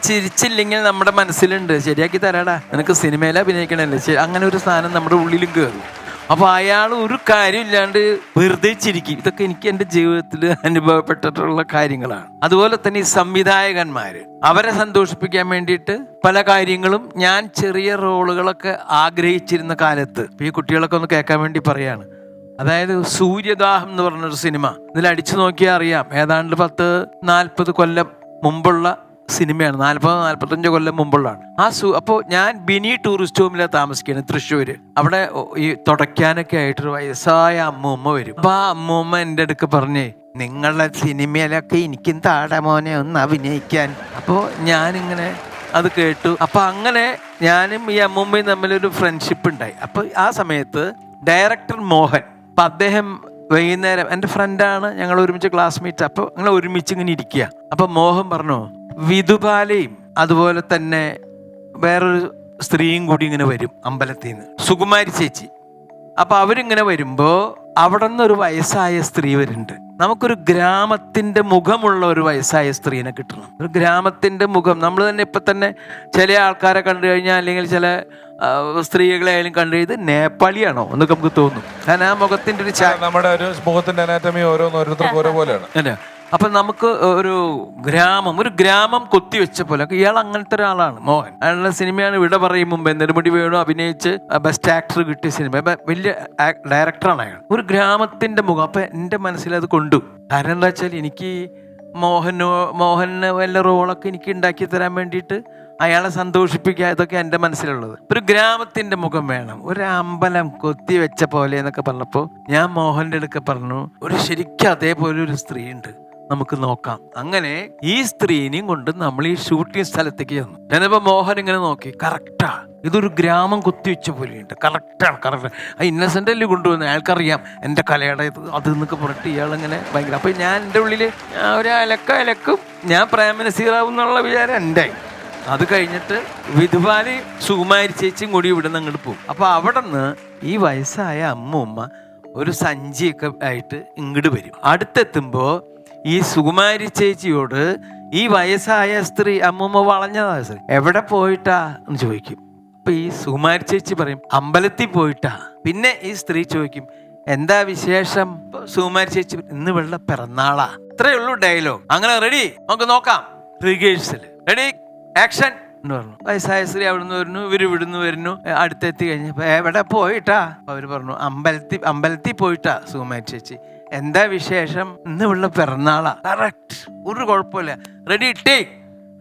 ചിരിച്ചില്ലെങ്കിൽ നമ്മുടെ മനസ്സിലുണ്ട് ശരിയാക്കി തരാടാ, നിനക്ക് സിനിമയിൽ അഭിനയിക്കണല്ലേ, അങ്ങനെ ഒരു സാധനം നമ്മുടെ ഉള്ളിലും കയറും. അപ്പൊ അയാൾ ഒരു കാര്യമില്ലാണ്ട് വെറുതെ ചിരിക്കും. ഇതൊക്കെ എനിക്ക് എൻ്റെ ജീവിതത്തിൽ അനുഭവപ്പെട്ടിട്ടുള്ള കാര്യങ്ങളാണ്. അതുപോലെ തന്നെ ഈ സംവിധായകന്മാര് അവരെ സന്തോഷിപ്പിക്കാൻ വേണ്ടിയിട്ട് പല കാര്യങ്ങളും ഞാൻ ചെറിയ റോളുകളൊക്കെ ആഗ്രഹിച്ചിരുന്ന കാലത്ത് ഈ കുട്ടികളൊക്കെ ഒന്ന് കേൾക്കാൻ വേണ്ടി പറയാണ്. അതായത് സൂര്യദാഹം എന്ന് പറഞ്ഞൊരു സിനിമ ഇതിൽ അടിച്ചു നോക്കിയാൽ അറിയാം. ഏതാണ്ട് 40 കൊല്ലം മുമ്പുള്ള സിനിമയാണ്. 40-45 കൊല്ലം മുമ്പുള്ളതാണ് അപ്പോൾ ഞാൻ ബിനി ടൂറിസ്റ്റ് ഹോമിലാണ് താമസിക്കുന്നത് തൃശ്ശൂര്. അവിടെ ഈ തുടയ്ക്കാനൊക്കെ ആയിട്ടൊരു വയസ്സായ അമ്മൂമ്മ വരും. അപ്പൊ ആ അമ്മൂമ്മ എൻ്റെ അടുക്ക് പറഞ്ഞേ, നിങ്ങളുടെ സിനിമയിലൊക്കെ എനിക്കും താഴെ മോനെ ഒന്ന് അഭിനയിക്കാൻ. അപ്പോൾ ഞാനിങ്ങനെ അത് കേട്ടു. അപ്പൊ അങ്ങനെ ഞാനും ഈ അമ്മൂമ്മയും തമ്മിലൊരു ഫ്രണ്ട്ഷിപ്പ് ഉണ്ടായി. അപ്പൊ ആ സമയത്ത് ഡയറക്ടർ മോഹൻ, അപ്പൊ അദ്ദേഹം വൈകുന്നേരം എൻ്റെ ഫ്രണ്ടാണ്, ഞങ്ങൾ ഒരുമിച്ച് ക്ലാസ്മേറ്റ്. അപ്പോൾ ഞങ്ങൾ ഒരുമിച്ച് ഇങ്ങനെ ഇരിക്കുക. അപ്പൊ മോഹൻ പറഞ്ഞു, വിധുബാലയും അതുപോലെ തന്നെ വേറൊരു സ്ത്രീയും കൂടി ഇങ്ങനെ വരും അമ്പലത്തിൽ നിന്ന്, സുകുമാരി ചേച്ചി. അപ്പൊ അവരിങ്ങനെ വരുമ്പോ അവിടെ നിന്ന് ഒരു വയസ്സായ സ്ത്രീ വരുന്നുണ്ട്. നമുക്കൊരു ഗ്രാമത്തിന്റെ മുഖമുള്ള ഒരു വയസ്സായ സ്ത്രീനെ കിട്ടണം. ഒരു ഗ്രാമത്തിന്റെ മുഖം നമ്മൾ തന്നെ ഇപ്പൊ തന്നെ ചില ആൾക്കാരെ കണ്ടു കഴിഞ്ഞാൽ, അല്ലെങ്കിൽ ചില സ്ത്രീകളെ ആയാലും കണ്ടു കഴിഞ്ഞാൽ നേപ്പാളിയാണോ എന്നൊക്കെ നമുക്ക് തോന്നും. കാരണം ആ മുഖത്തിന്റെ ഒരു നമ്മുടെ ഒരു മുഖത്തിന്റെ അനാറ്റമി ഓരോരുത്തർക്കും ഓരോ പോലെയാണ് അല്ലേ. അപ്പൊ നമുക്ക് ഒരു ഗ്രാമം കൊത്തിവെച്ച പോലെ ഇയാൾ അങ്ങനത്തെ ഒരാളാണ് മോഹൻ. അയാളുടെ സിനിമയാണ് വിട പറയും മുമ്പ് നെടുമുടി വേണു അഭിനയിച്ച് ബെസ്റ്റ് ആക്ടർ കിട്ടിയ സിനിമ. വലിയ ഡയറക്ടറാണ് അയാൾ. ഒരു ഗ്രാമത്തിന്റെ മുഖം. അപ്പൊ എന്റെ മനസ്സിൽ അത് കൊണ്ടു. കാരണം എന്താ വെച്ചാൽ എനിക്ക് മോഹന് വല്ല റോളൊക്കെ എനിക്ക് ഉണ്ടാക്കി തരാൻ വേണ്ടിയിട്ട് അയാളെ സന്തോഷിപ്പിക്കുക, ഇതൊക്കെ എൻ്റെ മനസ്സിലുള്ളത്. ഒരു ഗ്രാമത്തിന്റെ മുഖം വേണം, ഒരു അമ്പലം കൊത്തിവെച്ച പോലെ എന്നൊക്കെ പറഞ്ഞപ്പോൾ ഞാൻ മോഹൻ്റെ അടുക്ക പറഞ്ഞു, ഒരു ശരിക്കും അതേപോലെ ഒരു സ്ത്രീ ഉണ്ട്, നമുക്ക് നോക്കാം. അങ്ങനെ ഈ സ്ത്രീനെയും കൊണ്ട് നമ്മൾ ഈ ഷൂട്ടിംഗ് സ്ഥലത്തേക്ക് ചെന്നു. ഞാനിപ്പോ മോഹൻ ഇങ്ങനെ നോക്കി, കറക്റ്റാ, ഇതൊരു ഗ്രാമം കുത്തിവെച്ച പോലെയുണ്ട്, കറക്റ്റാണ്. ആ ഇന്നസെന്റ് അല്ലേ കൊണ്ടുവന്നത്, അയാൾക്കറിയാം എൻ്റെ കലയുടെ അത് എന്നൊക്കെ പറഞ്ഞിട്ട് ഇയാളിങ്ങനെ ഭയങ്കര. അപ്പൊ ഞാൻ എൻ്റെ ഉള്ളില് ഒരു അലക്കും ഞാൻ പ്രേമനസീറാവും എന്നുള്ള വിചാരം എൻ്റെ. അത് കഴിഞ്ഞിട്ട് വിധുബാലി സുകുമാരി ചേച്ചിയും കൂടി ഇവിടെ നിന്ന് അങ്ങോട്ട് പോകും. അപ്പൊ അവിടെ നിന്ന് ഈ വയസ്സായ അമ്മൂമ്മ ഒരു സഞ്ചിയൊക്കെ ആയിട്ട് ഇങ്ങോട്ട് വരും. അടുത്തെത്തുമ്പോ ഈ സുകുമാരി ചേച്ചിയോട് ഈ വയസ്സായ സ്ത്രീ, അമ്മൂമ്മ വളഞ്ഞതാ സ്ത്രീ, എവിടെ പോയിട്ടാ എന്ന് ചോദിക്കും. അപ്പൊ ഈ സുകുമാരി ചേച്ചി പറയും, അമ്പലത്തിൽ പോയിട്ടാ. പിന്നെ ഈ സ്ത്രീ ചോദിക്കും, എന്താ വിശേഷം? സുകുമാരി ചേച്ചി, ഇന്ന് വെള്ള പിറന്നാളാ. ഇത്രയേ ഉള്ളൂ ഡയലോഗ്. അങ്ങനെ റെഡി, നമുക്ക് നോക്കാം. റിഹേഴ്സൽ റെഡി, ആക്ഷൻ എന്ന് പറഞ്ഞു. വയസ്സായ സ്ത്രീ അവിടുന്ന് വരുന്നു, ഇവിടുന്ന് വരുന്നു. അടുത്തെത്തി കഴിഞ്ഞപ്പോ എവിടെ പോയിട്ടാ? അവര് പറഞ്ഞു, അമ്പലത്തിൽ പോയിട്ടാ. സുകുമാരി ചേച്ചി, എന്താ വിശേഷം? ഇന്ന് ഉള്ള പിറന്നാളാ. കറക്റ്റ്, ഒരു കുഴപ്പമില്ല. Ready, take.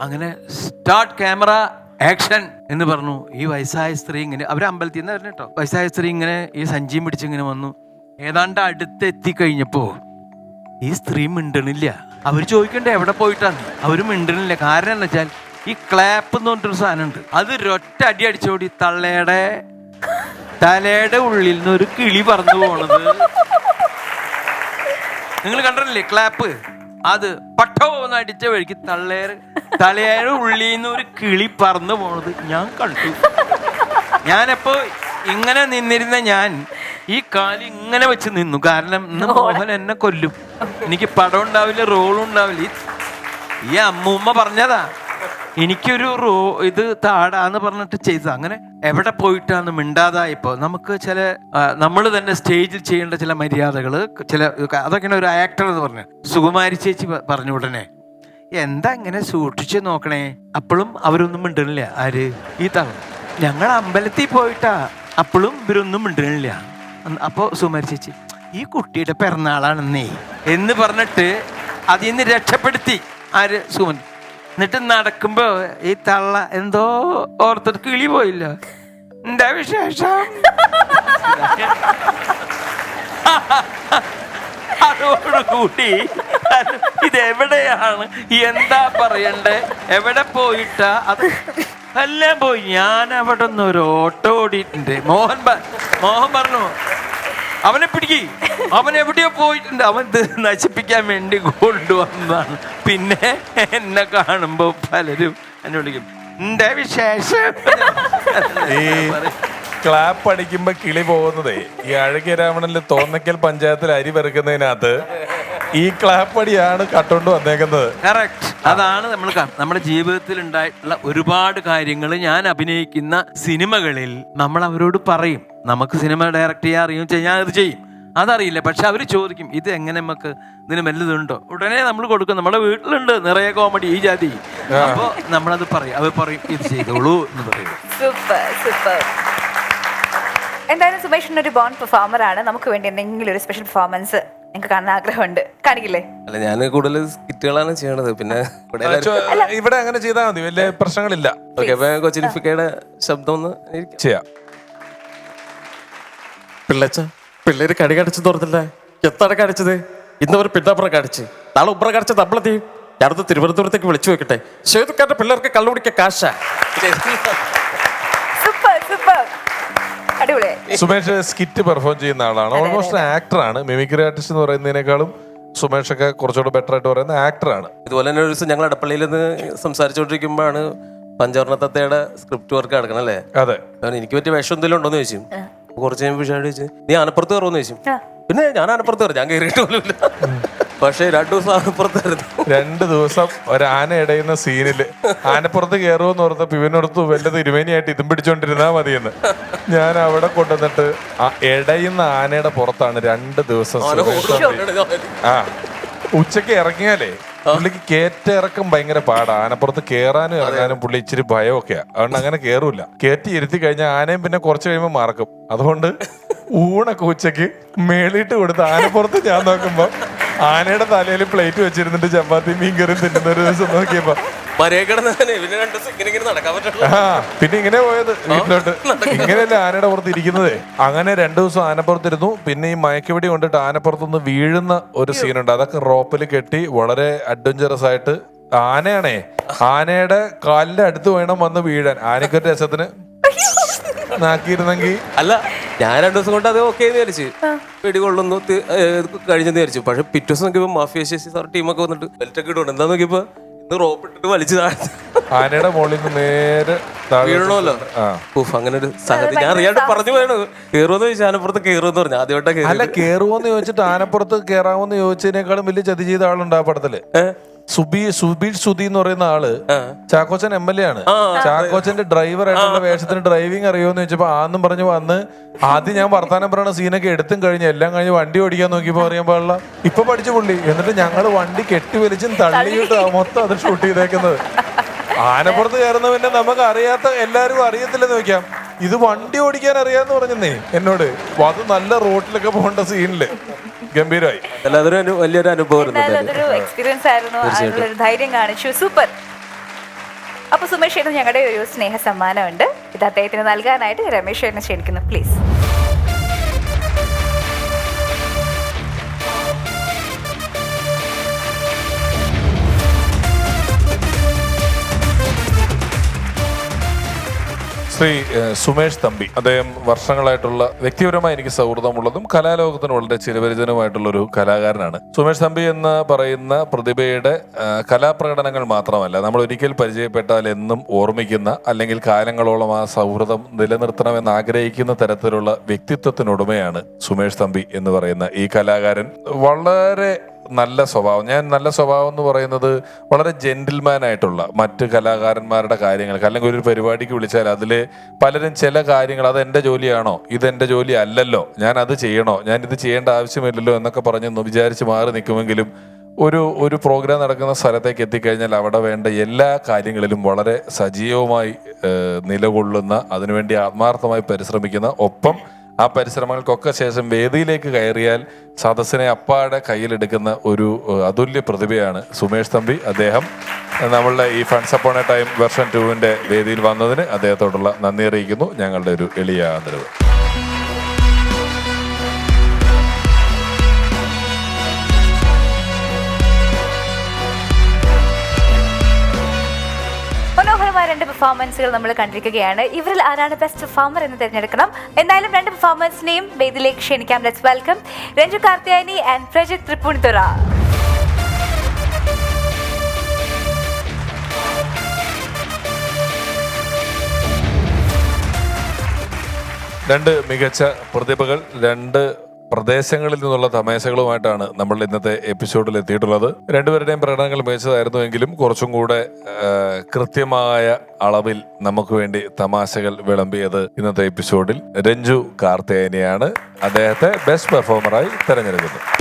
അങ്ങനെ സ്റ്റാർട്ട്, ക്യാമറ, ആക്ഷൻ എന്ന് പറഞ്ഞു. ഈ വയസ്സായ സ്ത്രീ ഇങ്ങനെ, അവര് അമ്പലത്തിൽ നിന്ന് വരുന്നു കേട്ടോ. വയസ്സായ സ്ത്രീ ഇങ്ങനെ ഈ സഞ്ചിയും പിടിച്ചിങ്ങനെ വന്നു. ഏതാണ്ട് അടുത്തെത്തി കഴിഞ്ഞപ്പോ ഈ സ്ത്രീ മിണ്ടണില്ല. അവര് ചോദിക്കണ്ടേ എവിടെ പോയിട്ടാണ്, അവര് മിണ്ടണില്ല. കാരണം എന്താ വെച്ചാൽ ഈ ക്ലാപ്പ് എന്ന് പറഞ്ഞിട്ടൊരു സാധനം ഉണ്ട്, അത് ഒരൊറ്റ അടി അടിച്ചോടി തലയുടെ ഉള്ളിൽ നിന്ന് ഒരു കിളി പറന്നു പോണത് നിങ്ങൾ കണ്ടില്ലേ? ക്ലാപ്പ് അത് പട്ടോ എന്ന് അടിച്ച വഴിക്ക് തലയുടെ ഉള്ളിൽ നിന്ന് ഒരു കിളി പറന്നു പോണത് ഞാൻ കണ്ടു. ഞാനപ്പോ ഇങ്ങനെ നിന്നിരുന്ന ഞാൻ ഈ കാല് ഇങ്ങനെ വെച്ച് നിന്നു. കാരണം ഇന്ന് മോഹൻ എന്നെ കൊല്ലും, എനിക്ക് പടം ഉണ്ടാവില്ല, റോളും ഉണ്ടാവില്ല. ഈ അമ്മൂമ്മ പറഞ്ഞതാ, എനിക്കൊരു ഇത് താടാന്ന് പറഞ്ഞിട്ട് ചെയ്തത്. അങ്ങനെ എവിടെ പോയിട്ടാന്ന് മിണ്ടാതായപ്പോ നമുക്ക് ചില നമ്മൾ തന്നെ സ്റ്റേജിൽ ചെയ്യേണ്ട ചില മര്യാദകള്, അതൊക്കെ ഒരു ആക്ടർ എന്ന് പറഞ്ഞു. സുകുമാരി ചേച്ചി പറഞ്ഞു ഉടനെ, എന്താ ഇങ്ങനെ സൂക്ഷിച്ച് നോക്കണേ? അപ്പോഴും അവരൊന്നും മിണ്ടണില്ല. ആര്? ഈ തവണ ഞങ്ങൾ അമ്പലത്തിൽ പോയിട്ടാ, അപ്പോഴും ഇവരൊന്നും മിണ്ടണില്ല. അപ്പോ സുകുമാരി ചേച്ചി, ഈ കുട്ടിയുടെ പിറന്നാളാണെന്നേ എന്ന് പറഞ്ഞിട്ട് അതിൽ നിന്ന് രക്ഷപ്പെടുത്തി. ആര്? സുമൻ. എന്നിട്ട് നടക്കുമ്പോ ഈ തള്ള എന്തോ ഓർത്തിട്ട് കിളി പോയില്ല. എന്താ വിശേഷം? അതോടുകൂടി ഇതെവിടെയാണ്, എന്താ പറയണ്ടേ, എവിടെ പോയിട്ടാ, അത് എല്ലാം പോയി. ഞാൻ അവിടെ നിന്ന് ഒരു ഓട്ടോ ഓടിയിട്ടുണ്ട്. മോഹൻ പറഞ്ഞു, അവനെ പിടിക്ക്, അവൻ എവിടെയോ പോയിട്ടുണ്ട്, അവൻ നശിപ്പിക്കാൻ വേണ്ടി കൊണ്ടുവന്നതാണ്. പിന്നെ എന്നെ കാണുമ്പോ പലരും എന്നെ വിളിക്കും, എന്താ വിശേഷം? ഈ ക്ലാപ്പ് അടിക്കുമ്പോ കിളി പോകുന്നതേ ഈ അഴകിയ രാവണനിൽ തോന്നക്കൽ പഞ്ചായത്തിൽ അരി വെറുക്കുന്നതിനകത്ത് ഈ ക്ലാപ്പ് അടിയാണ് കട്ടോണ്ട് വന്നേക്കുന്നത്. കറക്റ്റ്. അതാണ് നമ്മൾ നമ്മുടെ ജീവിതത്തിൽ ഉണ്ടായിട്ടുള്ള ഒരുപാട് കാര്യങ്ങൾ ഞാൻ അഭിനയിക്കുന്ന സിനിമകളിൽ നമ്മൾ അവരോട് പറയും. നമുക്ക് സിനിമ ഡയറക്റ്റ് ചെയ്യാൻ അറിയും, ചെയ്യാൻ അത് ചെയ്യും. അതറിയില്ല, പക്ഷെ അവർ ചോദിക്കും ഇത് എങ്ങനെ നമുക്ക് ഇതിന് വല്ലതുണ്ടോ, ഉടനെ നമ്മൾ കൊടുക്കും. നമ്മുടെ വീട്ടിലുണ്ട് നിറയെ കോമഡി ഈ ജാതി. അപ്പോൾ നമ്മളത് പറയും, അവർ പറയും ഇത് ചെയ്തോളൂ എന്ന് പറയും. Super super. എന്തായാലും സുമേഷിന് ഒരു ബോൺ പെർഫോമർ ആണ്. നമുക്ക് വേണ്ടി എന്തെങ്കിലും ഒരു സ്പെഷ്യൽ പെർഫോമൻസ് എനിക്ക് കാണാൻ ആഗ്രഹമുണ്ട്, കാണിക്കില്ലേ? അല്ല, ഞാൻ കൂടുതൽ സ്കിറ്റുകളാണ് ചെയ്യണത്. പിന്നെ ഇവിടെ അങ്ങനെ ചെയ്താൽ മതി, വലിയ പ്രശ്നങ്ങളില്ല. ഓക്കെ, അപ്പൊ കൊച്ചിനിഫിക്കയുടെ ശബ്ദം ഒന്ന് ചെയ്യാം. പിള്ളച്ച പിള്ളേര് കടി കടിച്ചു തുറന്നില്ലേ? എത്താണ് കടിച്ചത്? ഇന്നവർ പിന്നാപ്പുറം കടിച്ച്, നാളെ ഉപ്പറ കടിച്ച നമ്മളെത്തി. ഞാനത് തിരുവനന്തപുരത്തേക്ക് വിളിച്ചു വെക്കട്ടെ. സേതുക്കാരുടെ പിള്ളേർക്ക് കള്ളുപിടിക്ക കാശാ. സൂപ്പർ സൂപ്പർ, അടിപൊളിയായി. സുമേഷ് സ്കിറ്റ് പെർഫോം ചെയ്യുന്ന ആളാണ്, ഓൾമോസ്റ്റ് ആക്ടറാണ്. മിമിക്രി ആർട്ടിസ്റ്റ് എന്ന് പറയുന്നതിനേക്കാളും സുമേഷ് ഒക്കെ കുറച്ചുകൂടെ ബെറ്റർ ആയിട്ട് പറയുന്ന ആക്ടറാണ്. ഇതുപോലെ തന്നെ ഒരു ദിവസം ഞങ്ങൾ അടപ്പള്ളിയിൽ നിന്ന് സംസാരിച്ചുകൊണ്ടിരിക്കുമ്പോഴാണ് പഞ്ചവർണ്ണ തത്തയുടെ സ്ക്രിപ്റ്റ് വർക്ക് നടക്കണം അല്ലേ? അതെ. എനിക്ക് പറ്റിയ വേഷം എന്തെങ്കിലും ഉണ്ടോന്ന് ചോദിച്ചു. കുറച്ച് കഴിഞ്ഞ വിഷയം ചോദിച്ചു, നീ ആനപ്പുറത്ത് കയറുമെന്ന് ചോദിച്ചു. പിന്നെ ഞാൻ ആനപ്പുറത്ത് കയറി, ഞാൻ കയറിയിട്ട് പോലുമില്ല. പക്ഷെ 2 ദിവസം ആനപ്പുറത്തായിരുന്നു. 2 ദിവസം ഒരു ആന ഇടയുന്ന സീനില് ആനപ്പുറത്ത് കയറുമെന്ന് പറഞ്ഞപ്പോ ഇവനോടത്ത് വല്ലത് ഇരുമേനിയായിട്ട് ഇതും പിടിച്ചോണ്ടിരുന്നാ മതിയെന്ന്. ഞാൻ അവിടെ കൊണ്ടുവന്നിട്ട് ആ ഇടയുന്ന ആനയുടെ പുറത്താണ് 2 ദിവസം. ആ ഉച്ചക്ക് ഇറങ്ങിയാലേ പുള്ളിക്ക് കയറ്റിറക്കം ഭയങ്കര പാടാ. ആനപ്പുറത്ത് കയറാനും ഇറങ്ങാനും പുള്ളി ഇച്ചിരി ഭയമൊക്കെയാ. അതുകൊണ്ട് അങ്ങനെ കയറൂല. കയറ്റി ഇരുത്തി കഴിഞ്ഞാൽ ആനയും പിന്നെ കുറച്ച് കഴിയുമ്പോൾ മറക്കും. അതുകൊണ്ട് ഊണൊക്കെ ഉച്ചക്ക് മേളിട്ട് കൊടുത്ത് ആനപ്പുറത്ത് ഞാൻ നോക്കുമ്പോ ആനയുടെ തലയിൽ പ്ലേറ്റ് വെച്ചിരുന്നിട്ട് ചപ്പാത്തി മീൻ കറി തിന്നുന്ന ഒരു ദിവസം നോക്കിയപ്പോ പിന്നെ ഇങ്ങനെ പോയത് വീട്ടിലോട്ട്. ഇങ്ങനെയല്ല ആനയുടെ പുറത്ത് ഇരിക്കുന്നതേ. അങ്ങനെ 2 ദിവസം ആനപ്പുറത്തിരുന്നു. പിന്നെ ഈ മയക്കുപിടി കൊണ്ടിട്ട് ആനപ്പുറത്തുനിന്ന് വീഴുന്ന ഒരു സീനുണ്ട്. അതൊക്കെ റോപ്പിൽ കെട്ടി വളരെ അഡ്വഞ്ചറസ് ആയിട്ട്. ആനയാണേ, ആനയുടെ കാലിന്റെ അടുത്ത് വേണം വന്ന് വീഴാൻ. ആനക്കൊരു രസത്തിന് നാക്കിയിരുന്നെങ്കിൽ. അല്ല, ഞാൻ 2 ദിവസം കൊണ്ട് അത് ഓക്കെ വിചാരിച്ചു, പിടികൊള്ളുന്നു കഴിഞ്ഞെന്ന് വിചാരിച്ചു. പക്ഷെ പിറ്റേ ദിവസം നോക്കിയപ്പോ മാഫിയ ശശി സാർ ടീമൊക്കെ വന്നിട്ട് ബെൽറ്റൊക്കെ ഇടുകൊണ്ട് എന്താ നോക്കിയപ്പോ ഇന്ന് റോപ്പ് ഇട്ടിട്ട് വലിച്ചു താഴ്ത്തി ആനയുടെ മുകളിൽ നിന്ന് നേരെ വീഴണമല്ലോ. അങ്ങനെ ഒരു സാഹചര്യം ഞാൻ അറിയാണ്ട് പറഞ്ഞു പോയാണ്. കേറുമെന്ന് ചോദിച്ചാൽ ആനപ്പുറത്ത് കേറുമെന്ന് പറഞ്ഞു. ആദ്യമായിട്ടാ. അല്ല, കേറുവോന്ന് ചോദിച്ചിട്ട് ആനപ്പുറത്ത് കേറാമെന്ന് ചോദിച്ചതിനേക്കാളും വലിയ ചതി ചെയ്ത ആളുണ്ട് ആ പടത്തില്. സുബീഷ് സുധി എന്ന് പറയുന്ന ആള് ചാക്കോച്ചൻ MLA ആണ്. ചാക്കോച്ചന്റെ ഡ്രൈവർ ആയിട്ടുള്ള വേഷത്തിന് ഡ്രൈവിംഗ് അറിയോന്ന് ചോദിച്ചപ്പോ ആന്നും പറഞ്ഞു വന്ന്. ആദ്യം ഞാൻ വർത്താനം പറയുന്ന സീനൊക്കെ എടുത്തും കഴിഞ്ഞ് എല്ലാം കഴിഞ്ഞ് വണ്ടി ഓടിക്കാൻ നോക്കിയപ്പോ അറിയാൻ പാടില്ല. ഇപ്പൊ പഠിച്ചു പുള്ളി. എന്നിട്ട് ഞങ്ങള് വണ്ടി കെട്ടി വലിച്ചും തള്ളിയിട്ട് മൊത്തം അത് ഷൂട്ട് ചെയ്തേക്കുന്നത്. ആനപ്പുറത്ത് കയറുന്ന പിന്നെ നമുക്ക് അറിയാത്ത എല്ലാരും അറിയത്തില്ലെന്ന് വെക്കാം. ഇത് വണ്ടി ഓടിക്കാൻ അറിയാന്ന് പറഞ്ഞേ എന്നോട്. അത് നല്ല റോട്ടിലൊക്കെ പോകേണ്ട സീനില് ഗംഭീരമായി. വലിയൊരു അനുഭവം, അതൊരു എക്സ്പീരിയൻസ് ആയിരുന്നു. അതിനുള്ളൊരു ധൈര്യം കാണിച്ചു. സൂപ്പർ. അപ്പൊ സുമേഷ് ചേട്ടൻ ഞങ്ങളുടെ ഒരു സ്നേഹ സമ്മാനമുണ്ട്. ഇത് അദ്ദേഹത്തിന് നൽകാനായിട്ട് രമേശ് ചേട്ടനെ ക്ഷണിക്കുന്നു, പ്ലീസ്. ശ്രീ സുമേഷ് തമ്പി. അദ്ദേഹം വർഷങ്ങളായിട്ടുള്ള വ്യക്തിപരമായി എനിക്ക് സൗഹൃദമുള്ളതും കലാലോകത്തിന് വളരെ ചിരപരിചിതനുമായിട്ടുള്ള ഒരു കലാകാരനാണ്. സുമേഷ് തമ്പി എന്ന് പറയുന്ന പ്രതിഭയുടെ കലാപ്രകടനങ്ങൾ മാത്രമല്ല, നമ്മൾ ഒരിക്കൽ പരിചയപ്പെട്ടാൽ എന്നും ഓർമ്മിക്കുന്ന, അല്ലെങ്കിൽ കാലങ്ങളോളം ആ സൗഹൃദം നിലനിർത്തണമെന്ന് ആഗ്രഹിക്കുന്ന തരത്തിലുള്ള വ്യക്തിത്വത്തിനുടമയാണ് സുമേഷ് തമ്പി എന്ന് പറയുന്ന ഈ കലാകാരൻ. വളരെ നല്ല സ്വഭാവം. ഞാൻ നല്ല സ്വഭാവം എന്ന് പറയുന്നത് വളരെ ജെന്റിൽമാൻ ആയിട്ടുള്ള മറ്റ് കലാകാരന്മാരുടെ കാര്യങ്ങൾക്ക്, അല്ലെങ്കിൽ ഒരു പരിപാടിക്ക് വിളിച്ചാൽ അതിൽ പലരും ചില കാര്യങ്ങൾ അത് എൻ്റെ ജോലിയാണോ, ഇതെൻ്റെ ജോലി അല്ലല്ലോ, ഞാൻ അത് ചെയ്യണോ, ഞാൻ ഇത് ചെയ്യേണ്ട ആവശ്യമില്ലല്ലോ എന്നൊക്കെ പറഞ്ഞ് വിചാരിച്ച് മാറി നിൽക്കുമെങ്കിലും ഒരു പ്രോഗ്രാം നടക്കുന്ന സ്ഥലത്തേക്ക് എത്തിക്കഴിഞ്ഞാൽ അവിടെ വേണ്ട എല്ലാ കാര്യങ്ങളിലും വളരെ സജീവമായി നിലകൊള്ളുന്ന, അതിനുവേണ്ടി ആത്മാർത്ഥമായി പരിശ്രമിക്കുന്ന, ഒപ്പം ആ പരിശ്രമങ്ങൾക്കൊക്കെ ശേഷം വേദിയിലേക്ക് കയറിയാൽ സദസ്സിനെ അപ്പാടെ കയ്യിലെടുക്കുന്ന ഒരു അതുല്യ പ്രതിഭയാണ് സുമേഷ് തമ്പി. അദ്ദേഹം നമ്മളുടെ ഈ funds upon a time version 2 വേദിയിൽ വന്നതിന് അദ്ദേഹത്തോടുള്ള നന്ദി അറിയിക്കുന്നു. ഞങ്ങളുടെ ഒരു എളിയ ആദരവ്. മനോഹരമായ 2 പെർഫോമൻസുകൾ നമ്മൾ കണ്ടിരിക്കുകയാണ്. ഇവരിൽ ആരാണ് ബെസ്റ്റ് പെർഫോമർ എന്ന് തിരഞ്ഞെടുക്കണം. എന്തായാലും 2 പെർഫോമൻസിനെയും വേദിയിലേക്ക് ക്ഷണിക്കാം. Let's welcome Renju Karthiyani and Prajith Thrippunithura. രണ്ട് മികച്ച പ്രതിഭകൾ, 2 പ്രദേശങ്ങളിൽ നിന്നുള്ള തമാശകളുമായിട്ടാണ് നമ്മൾ ഇന്നത്തെ എപ്പിസോഡിൽ എത്തിയിട്ടുള്ളത്. രണ്ടുപേരുടെയും പ്രകടനങ്ങൾ മികച്ചതായിരുന്നുവെങ്കിലും കുറച്ചും കൂടെ കൃത്യമായ അളവിൽ നമുക്ക് വേണ്ടി തമാശകൾ വിളമ്പിയത് ഇന്നത്തെ എപ്പിസോഡിൽ രഞ്ജു കാർത്തിയായനിയാണ്. അദ്ദേഹത്തെ ബെസ്റ്റ് പെർഫോമറായി തെരഞ്ഞെടുക്കുന്നത്.